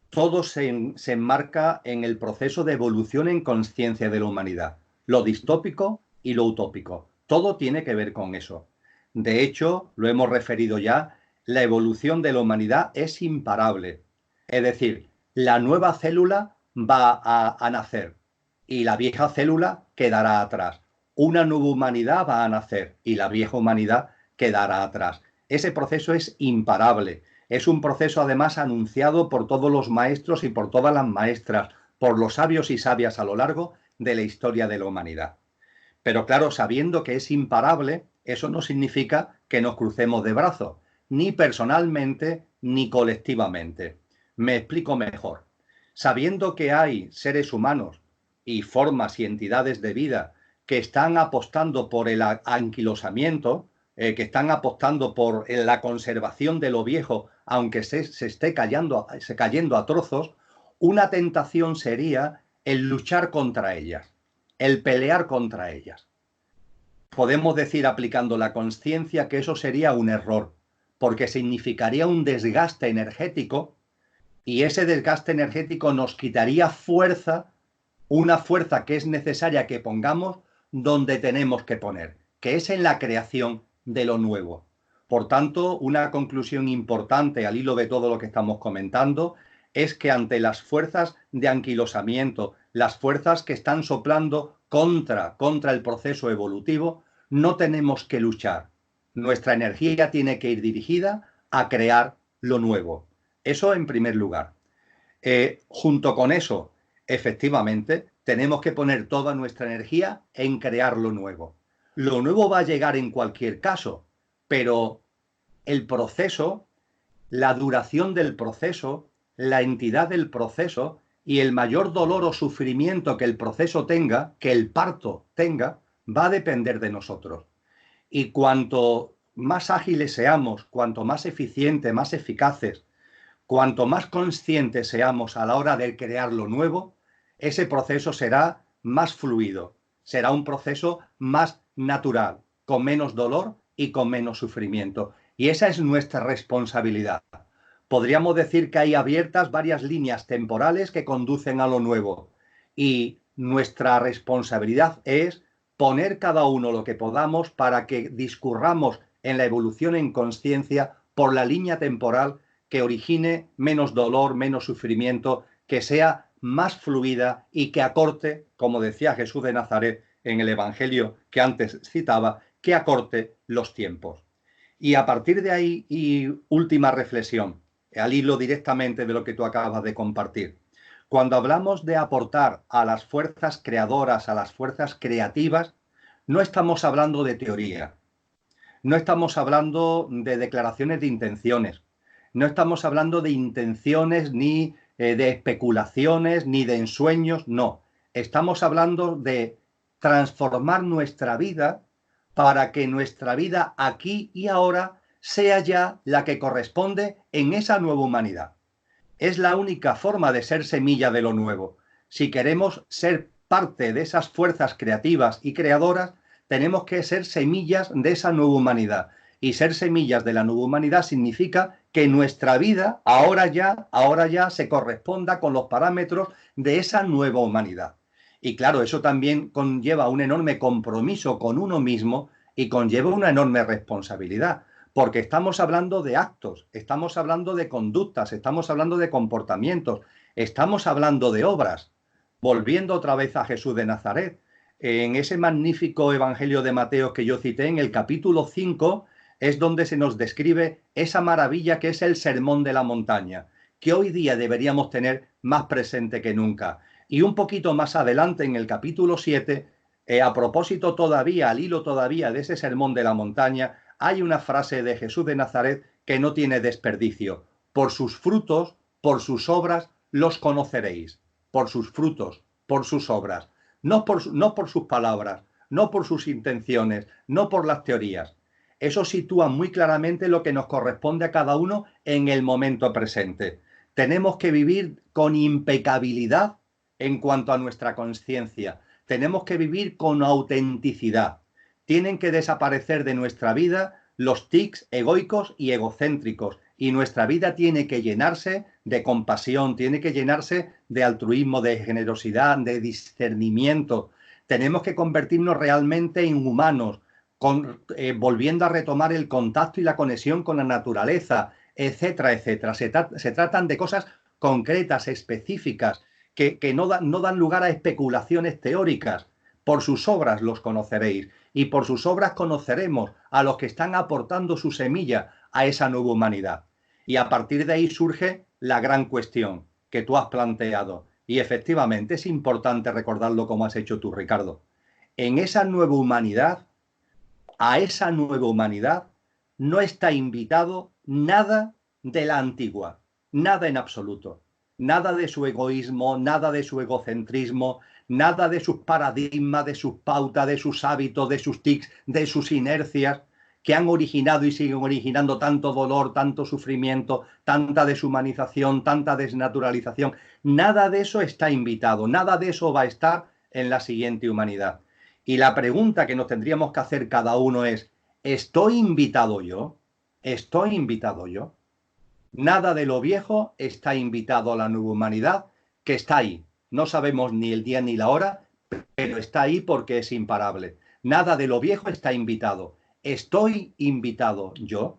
todo se enmarca en el proceso de evolución en conciencia de la humanidad, lo distópico y lo utópico. Todo tiene que ver con eso. De hecho, lo hemos referido ya, la evolución de la humanidad es imparable. Es decir, la nueva célula va a nacer y la vieja célula quedará atrás. Una nueva humanidad va a nacer y la vieja humanidad quedará atrás. Ese proceso es imparable. Es un proceso además anunciado por todos los maestros y por todas las maestras, por los sabios y sabias a lo largo de la historia de la humanidad. Pero claro, sabiendo que es imparable, eso no significa que nos crucemos de brazos, ni personalmente ni colectivamente. Me explico mejor. Sabiendo que hay seres humanos y formas y entidades de vida que están apostando por el anquilosamiento, que están apostando por la conservación de lo viejo, aunque se esté cayendo a trozos, una tentación sería el luchar contra ellas, el pelear contra ellas. Podemos decir, aplicando la conciencia, que eso sería un error, porque significaría un desgaste energético y ese desgaste energético nos quitaría fuerza, una fuerza que es necesaria que pongamos donde tenemos que poner, que es en la creación de lo nuevo. Por tanto, una conclusión importante al hilo de todo lo que estamos comentando es que ante las fuerzas de anquilosamiento, las fuerzas que están soplando contra el proceso evolutivo, no tenemos que luchar. Nuestra energía tiene que ir dirigida a crear lo nuevo. Eso en primer lugar. Junto con eso, efectivamente, tenemos que poner toda nuestra energía en crear lo nuevo. Lo nuevo va a llegar en cualquier caso, pero el proceso la duración del proceso, la entidad del proceso y el mayor dolor o sufrimiento que el proceso tenga, que el parto tenga, va a depender de nosotros. Y cuanto más ágiles seamos, cuanto más eficientes, más eficaces, cuanto más conscientes seamos a la hora de crear lo nuevo, ese proceso será más fluido, será un proceso más natural, con menos dolor y con menos sufrimiento. Y esa es nuestra responsabilidad. Podríamos decir que hay abiertas varias líneas temporales que conducen a lo nuevo. Y nuestra responsabilidad es poner cada uno lo que podamos para que discurramos en la evolución en conciencia por la línea temporal que origine menos dolor, menos sufrimiento, que sea más fluida y que acorte, como decía Jesús de Nazaret en el Evangelio que antes citaba, que acorte los tiempos. Y a partir de ahí, y última reflexión, al hilo directamente de lo que tú acabas de compartir. Cuando hablamos de aportar a las fuerzas creadoras, a las fuerzas creativas, no estamos hablando de teoría, no estamos hablando de declaraciones de intenciones, no estamos hablando de intenciones ni de especulaciones ni de ensueños, no. Estamos hablando de transformar nuestra vida para que nuestra vida aquí y ahora sea ya la que corresponde en esa nueva humanidad. Es la única forma de ser semilla de lo nuevo. Si queremos ser parte de esas fuerzas creativas y creadoras, tenemos que ser semillas de esa nueva humanidad. Y ser semillas de la nueva humanidad significa que nuestra vida ahora ya se corresponda con los parámetros de esa nueva humanidad. Y claro, eso también conlleva un enorme compromiso con uno mismo y conlleva una enorme responsabilidad, porque estamos hablando de actos, estamos hablando de conductas, estamos hablando de comportamientos, estamos hablando de obras. Volviendo otra vez a Jesús de Nazaret, en ese magnífico Evangelio de Mateo que yo cité, en el capítulo 5, es donde se nos describe esa maravilla que es el Sermón de la Montaña, que hoy día deberíamos tener más presente que nunca. Y un poquito más adelante, en el capítulo 7, a propósito todavía, al hilo todavía de ese Sermón de la Montaña, hay una frase de Jesús de Nazaret que no tiene desperdicio. Por sus frutos, por sus obras, los conoceréis. Por sus frutos, por sus obras. No por sus palabras, no por sus intenciones, no por las teorías. Eso sitúa muy claramente lo que nos corresponde a cada uno en el momento presente. Tenemos que vivir con impecabilidad en cuanto a nuestra conciencia. Tenemos que vivir con autenticidad. Tienen que desaparecer de nuestra vida los tics egoicos y egocéntricos, y nuestra vida tiene que llenarse de compasión, tiene que llenarse de altruismo, de generosidad, de discernimiento. Tenemos que convertirnos realmente en humanos, volviendo a retomar el contacto y la conexión con la naturaleza, etcétera, etcétera. Se tratan de cosas concretas, específicas, que no dan lugar a especulaciones teóricas. Por sus obras los conoceréis y por sus obras conoceremos a los que están aportando su semilla a esa nueva humanidad. Y a partir de ahí surge la gran cuestión que tú has planteado. Y efectivamente es importante recordarlo como has hecho tú, Ricardo. En esa nueva humanidad, a esa nueva humanidad, no está invitado nada de la antigua, nada en absoluto. Nada de su egoísmo, nada de su egocentrismo, nada de sus paradigmas, de sus pautas, de sus hábitos, de sus tics, de sus inercias que han originado y siguen originando tanto dolor, tanto sufrimiento, tanta deshumanización, tanta desnaturalización. Nada de eso está invitado, nada de eso va a estar en la siguiente humanidad. Y la pregunta que nos tendríamos que hacer cada uno es, ¿estoy invitado yo? ¿Estoy invitado yo? Nada de lo viejo está invitado a la nueva humanidad, que está ahí. No sabemos ni el día ni la hora, pero está ahí porque es imparable. Nada de lo viejo está invitado. ¿Estoy invitado yo?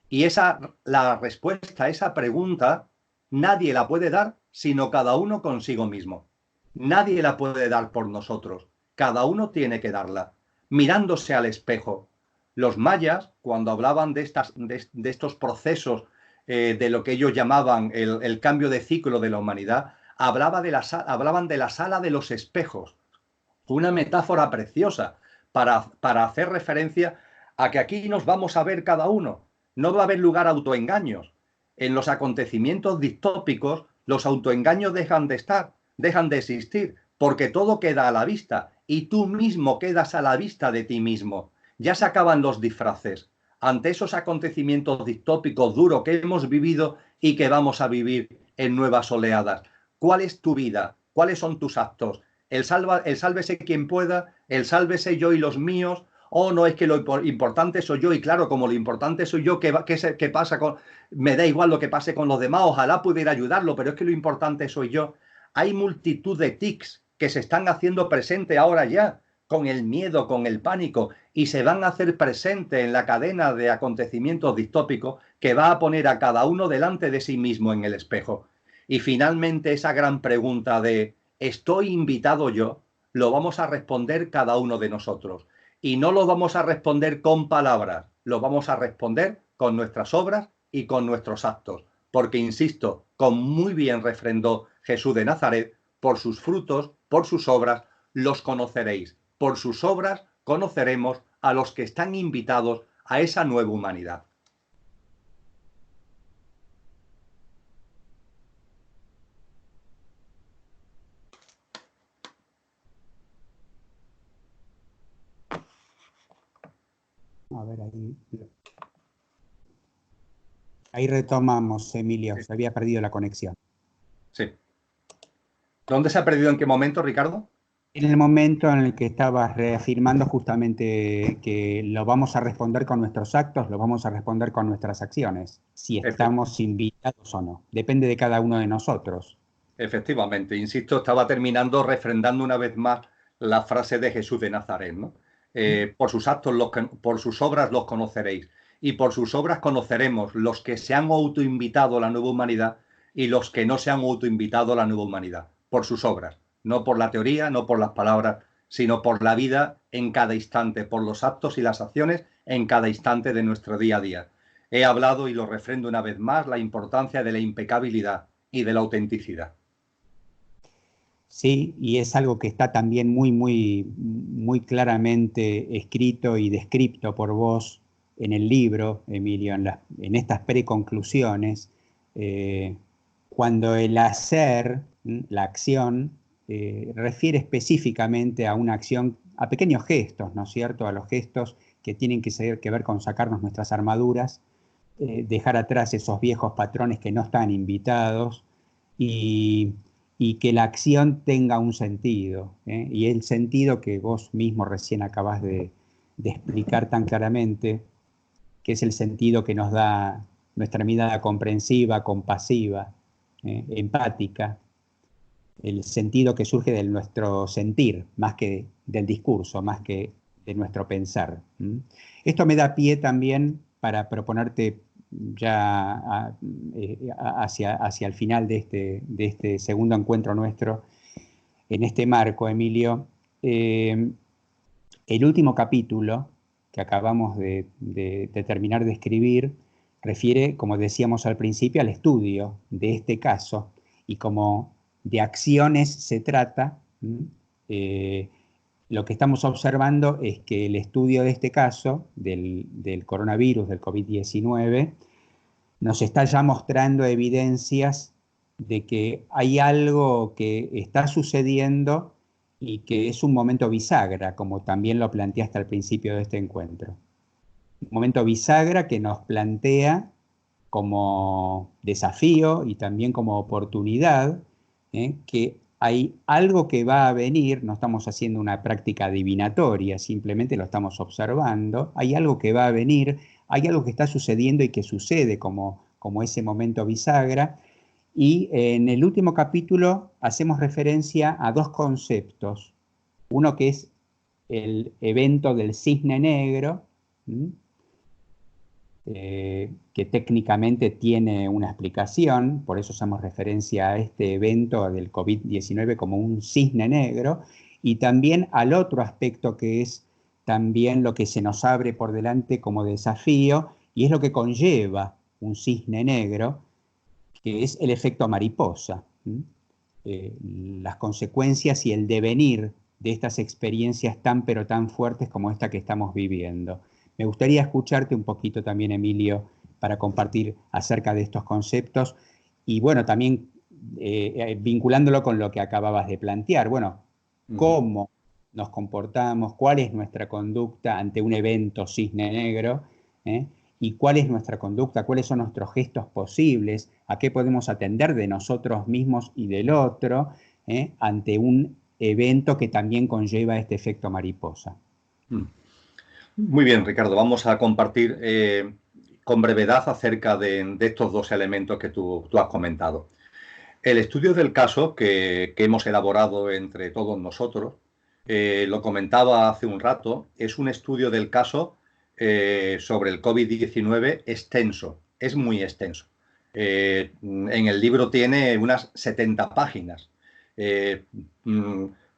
Y la respuesta a esa pregunta nadie la puede dar sino cada uno consigo mismo. Nadie la puede dar por nosotros. Cada uno tiene que darla, mirándose al espejo. Los mayas, cuando hablaban de estos procesos, de lo que ellos llamaban el cambio de ciclo de la humanidad, hablaban de la sala de los espejos. Una metáfora preciosa para hacer referencia a que aquí nos vamos a ver cada uno. No va a haber lugar a autoengaños. En los acontecimientos distópicos, los autoengaños dejan de estar, dejan de existir, porque todo queda a la vista y tú mismo quedas a la vista de ti mismo. Ya se acaban los disfraces. Ante esos acontecimientos distópicos duros que hemos vivido y que vamos a vivir en nuevas oleadas, ¿cuál es tu vida? ¿Cuáles son tus actos? El sálvese quien pueda, el sálvese yo y los míos, o no es que lo importante soy yo, y claro, como lo importante soy yo, ¿qué pasa con...? Me da igual lo que pase con los demás, ojalá pudiera ayudarlo, pero es que lo importante soy yo. Hay multitud de tics que se están haciendo presente ahora ya, con el miedo, con el pánico, y se van a hacer presente en la cadena de acontecimientos distópicos que va a poner a cada uno delante de sí mismo en el espejo. Y finalmente esa gran pregunta de ¿estoy invitado yo? Lo vamos a responder cada uno de nosotros. Y no lo vamos a responder con palabras, lo vamos a responder con nuestras obras y con nuestros actos. Porque, insisto, como muy bien refrendó Jesús de Nazaret, por sus frutos, por sus obras, los conoceréis. Por sus obras conoceremos a los que están invitados a esa nueva humanidad. A ver, ahí retomamos, Emilio. Sí. Se había perdido la conexión. Sí. ¿Dónde se ha perdido? ¿En qué momento, Ricardo? En el momento en el que estabas reafirmando justamente que lo vamos a responder con nuestros actos, lo vamos a responder con nuestras acciones, si estamos invitados o no. Depende de cada uno de nosotros. Efectivamente, insisto, estaba terminando refrendando una vez más la frase de Jesús de Nazaret, ¿no? Por sus actos, por sus obras los conoceréis, y por sus obras conoceremos los que se han autoinvitado a la nueva humanidad y los que no se han autoinvitado a la nueva humanidad, por sus obras, no por la teoría, no por las palabras, sino por la vida en cada instante, por los actos y las acciones en cada instante de nuestro día a día. He hablado, y lo refrendo una vez más, la importancia de la impecabilidad y de la autenticidad. Sí, y es algo que está también muy claramente escrito y descrito por vos en el libro, Emilio, en estas preconclusiones, cuando el hacer, la acción, refiere específicamente a una acción, a pequeños gestos, ¿no es cierto? A los gestos que tienen que ver con sacarnos nuestras armaduras, dejar atrás esos viejos patrones que no están invitados y que la acción tenga un sentido, ¿eh? Y el sentido que vos mismo recién acabas de explicar tan claramente, que es el sentido que nos da nuestra mirada comprensiva, compasiva, empática, el sentido que surge de nuestro sentir, más que del discurso, más que de nuestro pensar. Esto me da pie también para proponerte ya hacia el final de este segundo encuentro nuestro, en este marco, Emilio, el último capítulo que acabamos de terminar de escribir refiere, como decíamos al principio, al estudio de este caso, y como de acciones se trata, lo que estamos observando es que el estudio de este caso, del coronavirus, del COVID-19, nos está ya mostrando evidencias de que hay algo que está sucediendo y que es un momento bisagra, como también lo planteaste al principio de este encuentro. Un momento bisagra que nos plantea como desafío y también como oportunidad, que hay algo que va a venir, no estamos haciendo una práctica adivinatoria, simplemente lo estamos observando, hay algo que va a venir, hay algo que está sucediendo y que sucede como ese momento bisagra, y en el último capítulo hacemos referencia a dos conceptos, uno que es el evento del cisne negro, que técnicamente tiene una explicación, por eso hacemos referencia a este evento del COVID-19 como un cisne negro, y también al otro aspecto que es también lo que se nos abre por delante como desafío, y es lo que conlleva un cisne negro, que es el efecto mariposa, las consecuencias y el devenir de estas experiencias tan fuertes como esta que estamos viviendo. Me gustaría escucharte un poquito también, Emilio, para compartir acerca de estos conceptos. Y bueno, también vinculándolo con lo que acababas de plantear, bueno, cómo nos comportamos, cuál es nuestra conducta ante un evento cisne negro, y cuál es nuestra conducta, cuáles son nuestros gestos posibles, a qué podemos atender de nosotros mismos y del otro, ante un evento que también conlleva este efecto mariposa. Muy bien, Ricardo, vamos a compartir con brevedad acerca de estos dos elementos que tú has comentado. El estudio del caso que hemos elaborado entre todos nosotros, lo comentaba hace un rato, es un estudio del caso sobre el COVID-19 extenso, es muy extenso. En el libro tiene unas 70 páginas.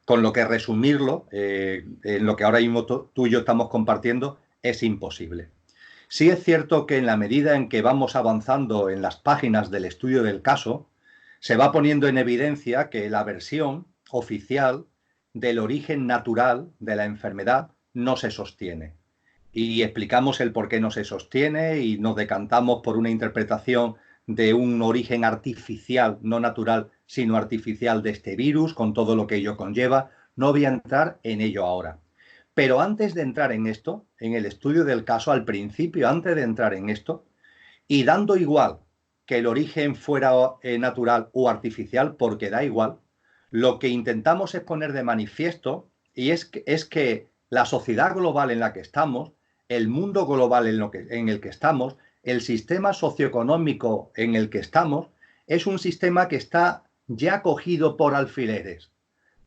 Con lo que resumirlo, en lo que ahora mismo tú y yo estamos compartiendo, es imposible. Sí es cierto que en la medida en que vamos avanzando en las páginas del estudio del caso, se va poniendo en evidencia que la versión oficial del origen natural de la enfermedad no se sostiene. Y explicamos el por qué no se sostiene y nos decantamos por una interpretación de un origen artificial, no natural, sino artificial de este virus, con todo lo que ello conlleva. No voy a entrar en ello ahora. Pero antes de entrar en esto, en el estudio del caso, al principio, antes de entrar en esto, y dando igual que el origen fuera natural o artificial, porque da igual, lo que intentamos es poner de manifiesto y es que la sociedad global en la que estamos, el mundo global en el que estamos, el sistema socioeconómico en el que estamos, es un sistema que está ya cogido por alfileres.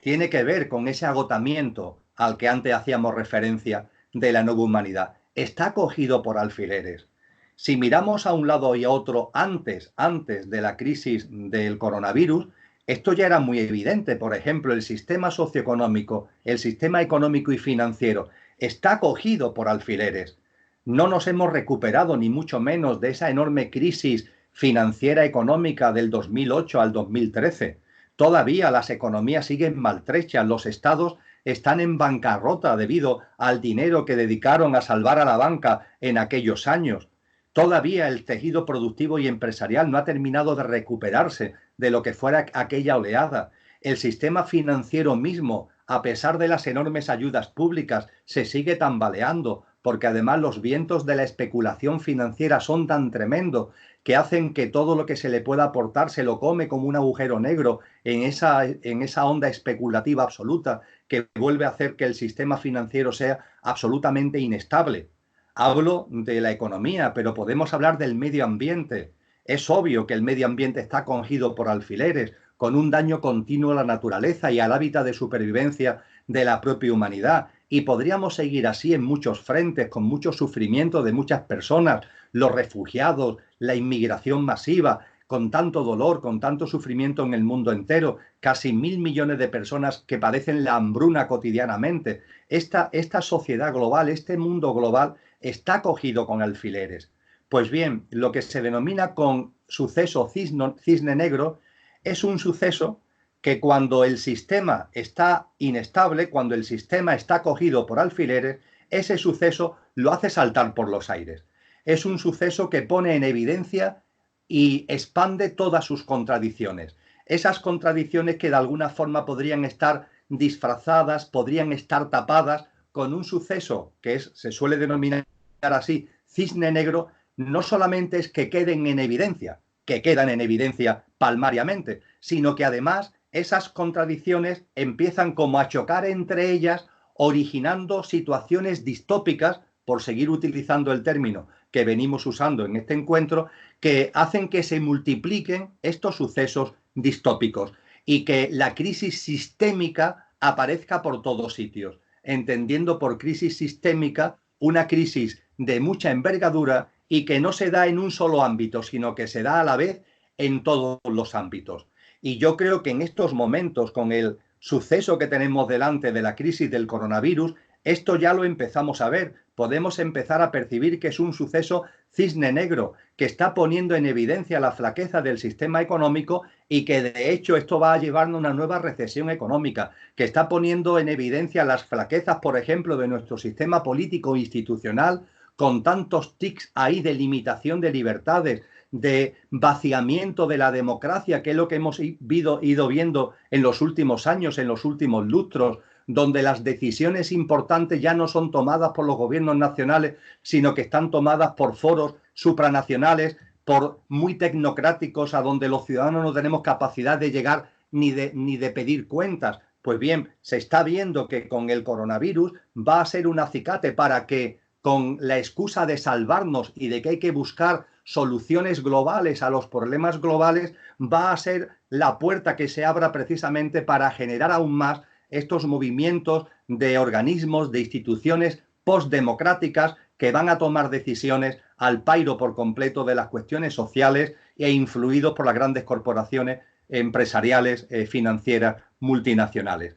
Tiene que ver con ese agotamiento al que antes hacíamos referencia de la nueva humanidad. Está cogido por alfileres. Si miramos a un lado y a otro antes de la crisis del coronavirus, esto ya era muy evidente. Por ejemplo, el sistema socioeconómico, el sistema económico y financiero está cogido por alfileres. No nos hemos recuperado ni mucho menos de esa enorme crisis financiera económica del 2008 al 2013. Todavía las economías siguen maltrechas, los estados están en bancarrota debido al dinero que dedicaron a salvar a la banca en aquellos años. Todavía el tejido productivo y empresarial no ha terminado de recuperarse de lo que fuera aquella oleada. El sistema financiero mismo, a pesar de las enormes ayudas públicas, se sigue tambaleando, porque además los vientos de la especulación financiera son tan tremendos que hacen que todo lo que se le pueda aportar se lo come como un agujero negro en esa onda especulativa absoluta que vuelve a hacer que el sistema financiero sea absolutamente inestable. Hablo de la economía, pero podemos hablar del medio ambiente. Es obvio que el medio ambiente está cogido por alfileres, con un daño continuo a la naturaleza y al hábitat de supervivencia de la propia humanidad. Y podríamos seguir así en muchos frentes, con mucho sufrimiento de muchas personas, los refugiados, la inmigración masiva, con tanto dolor, con tanto sufrimiento en el mundo entero, casi 1.000 millones de personas que padecen la hambruna cotidianamente. Esta sociedad global, este mundo global, está cogido con alfileres. Pues bien, lo que se denomina con suceso cisne negro es un suceso que cuando el sistema está inestable, cuando el sistema está cogido por alfileres, ese suceso lo hace saltar por los aires. Es un suceso que pone en evidencia y expande todas sus contradicciones. Esas contradicciones que de alguna forma podrían estar disfrazadas, podrían estar tapadas con un suceso que se suele denominar así, cisne negro, no solamente es que queden en evidencia, que quedan en evidencia palmariamente, sino que además esas contradicciones empiezan como a chocar entre ellas, originando situaciones distópicas, por seguir utilizando el término que venimos usando en este encuentro, que hacen que se multipliquen estos sucesos distópicos y que la crisis sistémica aparezca por todos sitios, entendiendo por crisis sistémica una crisis de mucha envergadura y que no se da en un solo ámbito, sino que se da a la vez en todos los ámbitos. Y yo creo que en estos momentos, con el suceso que tenemos delante de la crisis del coronavirus, esto ya lo empezamos a ver. Podemos empezar a percibir que es un suceso cisne negro, que está poniendo en evidencia la flaqueza del sistema económico y que de hecho esto va a llevarnos a una nueva recesión económica, que está poniendo en evidencia las flaquezas, por ejemplo, de nuestro sistema político e institucional, con tantos tics ahí de limitación de libertades, de vaciamiento de la democracia, que es lo que hemos ido viendo en los últimos años, en los últimos lustros, donde las decisiones importantes ya no son tomadas por los gobiernos nacionales, sino que están tomadas por foros supranacionales, por muy tecnocráticos, a donde los ciudadanos no tenemos capacidad de llegar ni de pedir cuentas. Pues bien, se está viendo que con el coronavirus va a ser un acicate para que, con la excusa de salvarnos y de que hay que buscar soluciones globales a los problemas globales, va a ser la puerta que se abra precisamente para generar aún más estos movimientos de organismos, de instituciones postdemocráticas que van a tomar decisiones al pairo por completo de las cuestiones sociales e influidos por las grandes corporaciones empresariales, financieras, multinacionales.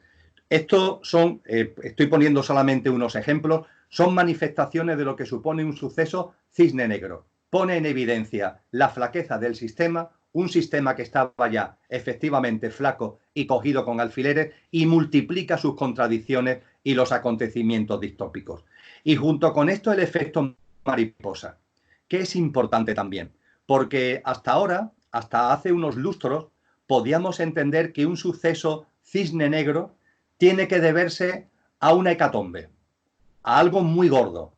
Estos son, estoy poniendo solamente unos ejemplos, son manifestaciones de lo que supone un suceso cisne negro. Pone en evidencia la flaqueza del sistema, un sistema que estaba ya efectivamente flaco y cogido con alfileres, y multiplica sus contradicciones y los acontecimientos distópicos. Y junto con esto el efecto mariposa, que es importante también, porque hasta ahora, hasta hace unos lustros, podíamos entender que un suceso cisne negro tiene que deberse a una hecatombe, a algo muy gordo.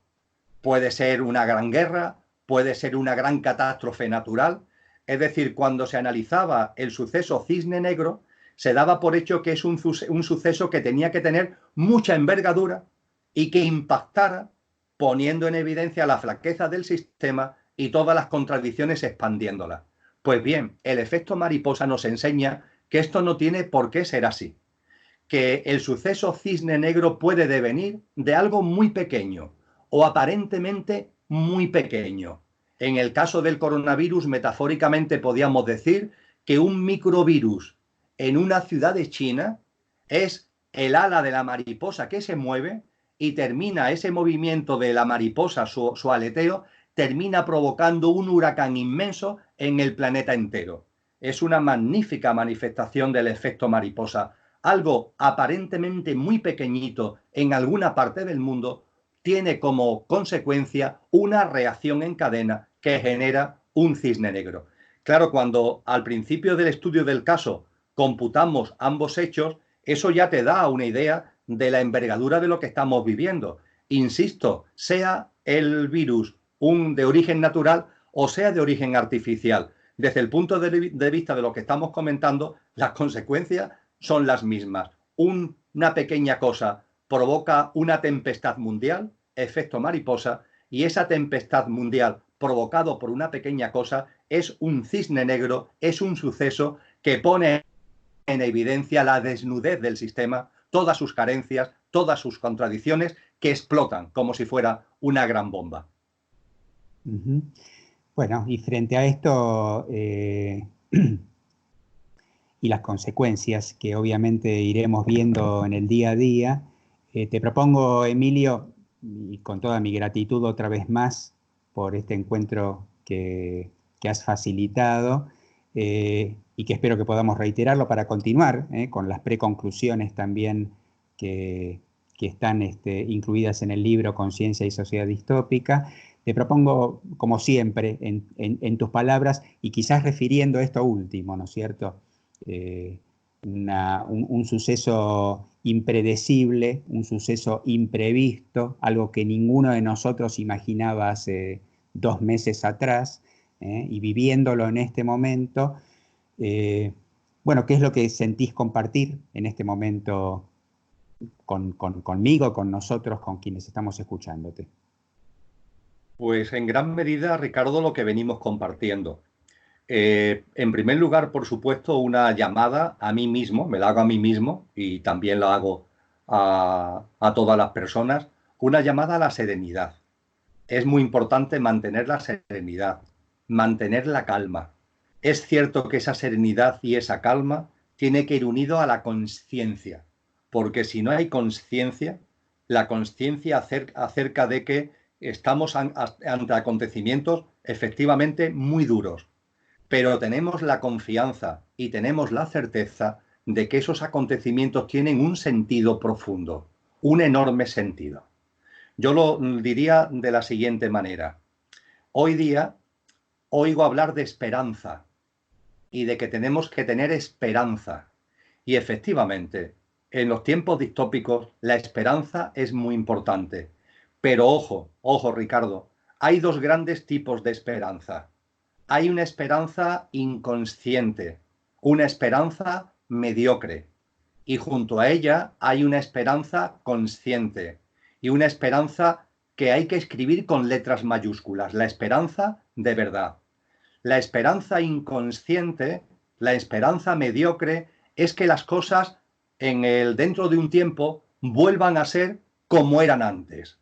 Puede ser una gran guerra, puede ser una gran catástrofe natural. Es decir, cuando se analizaba el suceso cisne negro, se daba por hecho que es un suceso que tenía que tener mucha envergadura y que impactara, poniendo en evidencia la flaqueza del sistema y todas las contradicciones, expandiéndolas. Pues bien, el efecto mariposa nos enseña que esto no tiene por qué ser así, que el suceso cisne negro puede devenir de algo muy pequeño o aparentemente muy pequeño. En el caso del coronavirus, metafóricamente podríamos decir que un microvirus en una ciudad de China es el ala de la mariposa que se mueve, y termina ese movimiento de la mariposa, su aleteo, termina provocando un huracán inmenso en el planeta entero. Es una magnífica manifestación del efecto mariposa. Algo aparentemente muy pequeñito en alguna parte del mundo tiene como consecuencia una reacción en cadena que genera un cisne negro. Claro, cuando al principio del estudio del caso computamos ambos hechos, eso ya te da una idea de la envergadura de lo que estamos viviendo. Insisto, sea el virus de origen natural o sea de origen artificial. Desde el punto de vista de lo que estamos comentando, las consecuencias son las mismas. Una pequeña cosa provoca una tempestad mundial, efecto mariposa, y esa tempestad mundial provocado por una pequeña cosa es un cisne negro, es un suceso que pone en evidencia la desnudez del sistema, todas sus carencias, todas sus contradicciones, que explotan como si fuera una gran bomba. Bueno, y frente a esto y las consecuencias que obviamente iremos viendo en el día a día, te propongo, Emilio, y con toda mi gratitud otra vez más por este encuentro que has facilitado, y que espero que podamos reiterarlo para continuar con las preconclusiones también que están incluidas en el libro Conciencia y Sociedad Distópica. Te propongo, como siempre, en tus palabras, y quizás refiriendo esto último, ¿no es cierto? Un suceso impredecible, un suceso imprevisto, algo que ninguno de nosotros imaginaba hace 2 meses atrás, y viviéndolo en este momento, bueno, ¿qué es lo que sentís compartir en este momento conmigo, con nosotros, con quienes estamos escuchándote? Pues en gran medida, Ricardo, lo que venimos compartiendo. En primer lugar, por supuesto, una llamada a mí mismo, me la hago a mí mismo y también la hago a todas las personas, una llamada a la serenidad. Es muy importante mantener la serenidad, mantener la calma. Es cierto que esa serenidad y esa calma tiene que ir unido a la conciencia, porque si no hay conciencia, la conciencia acerca de que estamos ante acontecimientos efectivamente muy duros, pero tenemos la confianza y tenemos la certeza de que esos acontecimientos tienen un sentido profundo, un enorme sentido. Yo lo diría de la siguiente manera. Hoy día oigo hablar de esperanza y de que tenemos que tener esperanza. Y efectivamente, en los tiempos distópicos, la esperanza es muy importante. Pero ojo, ojo, Ricardo, hay dos grandes tipos de esperanza. Hay una esperanza inconsciente, una esperanza mediocre. Y junto a ella hay una esperanza consciente y una esperanza que hay que escribir con letras mayúsculas, la esperanza de verdad. La esperanza inconsciente, la esperanza mediocre, es que las cosas dentro de un tiempo vuelvan a ser como eran antes.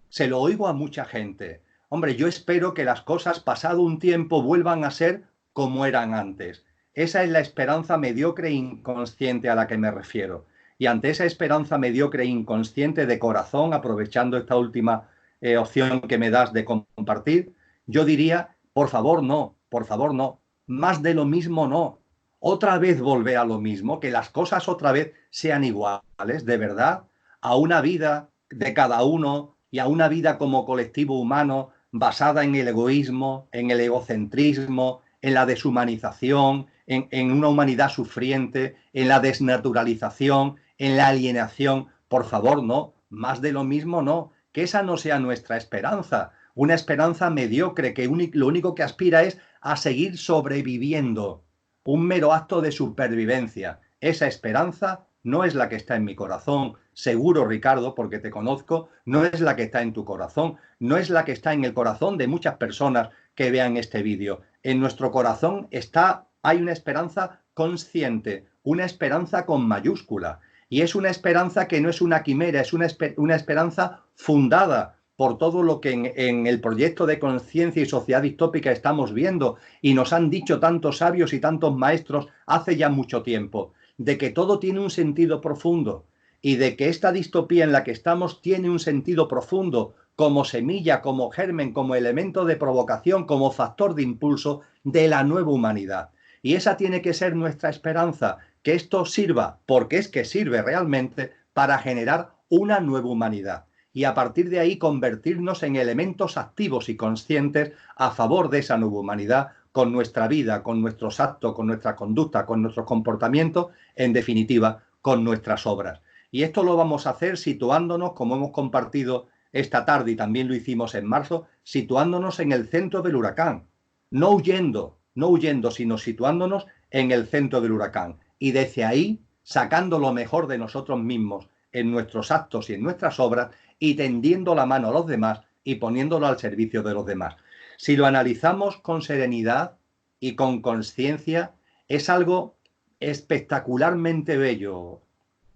Se lo oigo a mucha gente. Hombre, yo espero que las cosas pasado un tiempo vuelvan a ser como eran antes. Esa es la esperanza mediocre e inconsciente a la que me refiero. Y ante esa esperanza mediocre e inconsciente de corazón, aprovechando esta última opción que me das de compartir, yo diría, por favor no, más de lo mismo no. Otra vez volver a lo mismo, que las cosas otra vez sean iguales, de verdad, a una vida de cada uno y a una vida como colectivo humano basada en el egoísmo, en el egocentrismo, en la deshumanización, en una humanidad sufriente, en la desnaturalización, en la alienación. Por favor, no, más de lo mismo no, que esa no sea nuestra esperanza, una esperanza mediocre que lo único que aspira es a seguir sobreviviendo, un mero acto de supervivencia. Esa esperanza no es la que está en mi corazón, seguro, Ricardo, porque te conozco, no es la que está en tu corazón, no es la que está en el corazón de muchas personas que vean este vídeo. En nuestro corazón hay una esperanza consciente, una esperanza con mayúscula, y es una esperanza que no es una quimera, es una esperanza fundada por todo lo que en el proyecto de conciencia y sociedad distópica estamos viendo y nos han dicho tantos sabios y tantos maestros hace ya mucho tiempo, de que todo tiene un sentido profundo y de que esta distopía en la que estamos tiene un sentido profundo como semilla, como germen, como elemento de provocación, como factor de impulso de la nueva humanidad. Y esa tiene que ser nuestra esperanza, que esto sirva, porque es que sirve realmente para generar una nueva humanidad. Y a partir de ahí convertirnos en elementos activos y conscientes a favor de esa nueva humanidad, con nuestra vida, con nuestros actos, con nuestra conducta, con nuestros comportamientos, en definitiva, con nuestras obras. Y esto lo vamos a hacer situándonos, como hemos compartido esta tarde y también lo hicimos en marzo, situándonos en el centro del huracán, no huyendo, sino situándonos en el centro del huracán. Y desde ahí, sacando lo mejor de nosotros mismos en nuestros actos y en nuestras obras y tendiendo la mano a los demás y poniéndolo al servicio de los demás. Si lo analizamos con serenidad y con conciencia, es algo espectacularmente bello,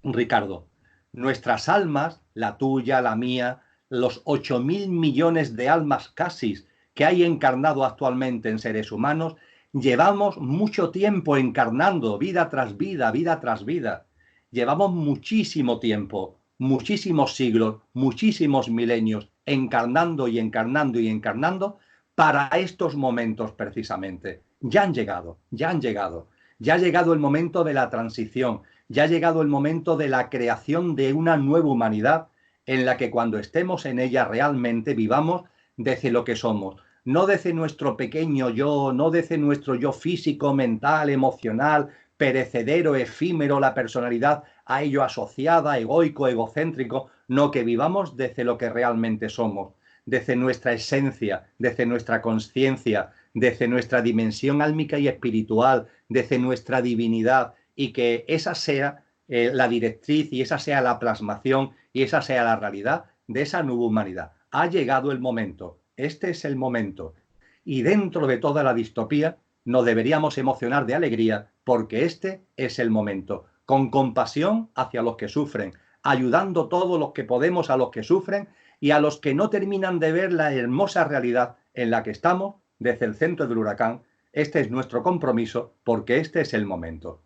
Ricardo. Nuestras almas, la tuya, la mía, los 8.000 millones de almas casi que hay encarnado actualmente en seres humanos, llevamos mucho tiempo encarnando, vida tras vida, vida tras vida. Llevamos muchísimo tiempo, muchísimos siglos, muchísimos milenios, encarnando y encarnando y encarnando para estos momentos precisamente. Ya han llegado, ya han llegado. Ya ha llegado el momento de la transición, ya ha llegado el momento de la creación de una nueva humanidad en la que cuando estemos en ella realmente vivamos desde lo que somos, no desde nuestro pequeño yo, no desde nuestro yo físico, mental, emocional, perecedero, efímero, la personalidad a ello asociada, egoico, egocéntrico, no, que vivamos desde lo que realmente somos, desde nuestra esencia, desde nuestra conciencia, desde nuestra dimensión álmica y espiritual, desde nuestra divinidad, y que esa sea la directriz y esa sea la plasmación y esa sea la realidad de esa nueva humanidad. Ha llegado el momento, este es el momento. Y dentro de toda la distopía nos deberíamos emocionar de alegría porque este es el momento, con compasión hacia los que sufren, ayudando todos los que podemos a los que sufren y a los que no terminan de ver la hermosa realidad en la que estamos desde el centro del huracán. Este es nuestro compromiso porque este es el momento.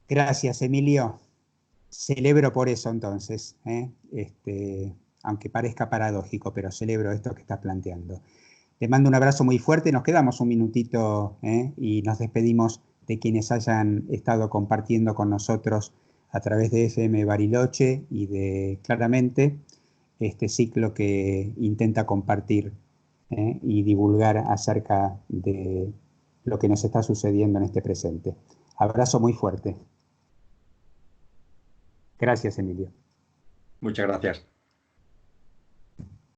Gracias, Emilio. Celebro por eso entonces, aunque parezca paradójico, pero celebro esto que estás planteando. Te mando un abrazo muy fuerte, nos quedamos un minutito y nos despedimos de quienes hayan estado compartiendo con nosotros a través de FM Bariloche y de Claramente, este ciclo que intenta compartir y divulgar acerca de lo que nos está sucediendo en este presente. Abrazo muy fuerte. Gracias, Emilio. Muchas gracias.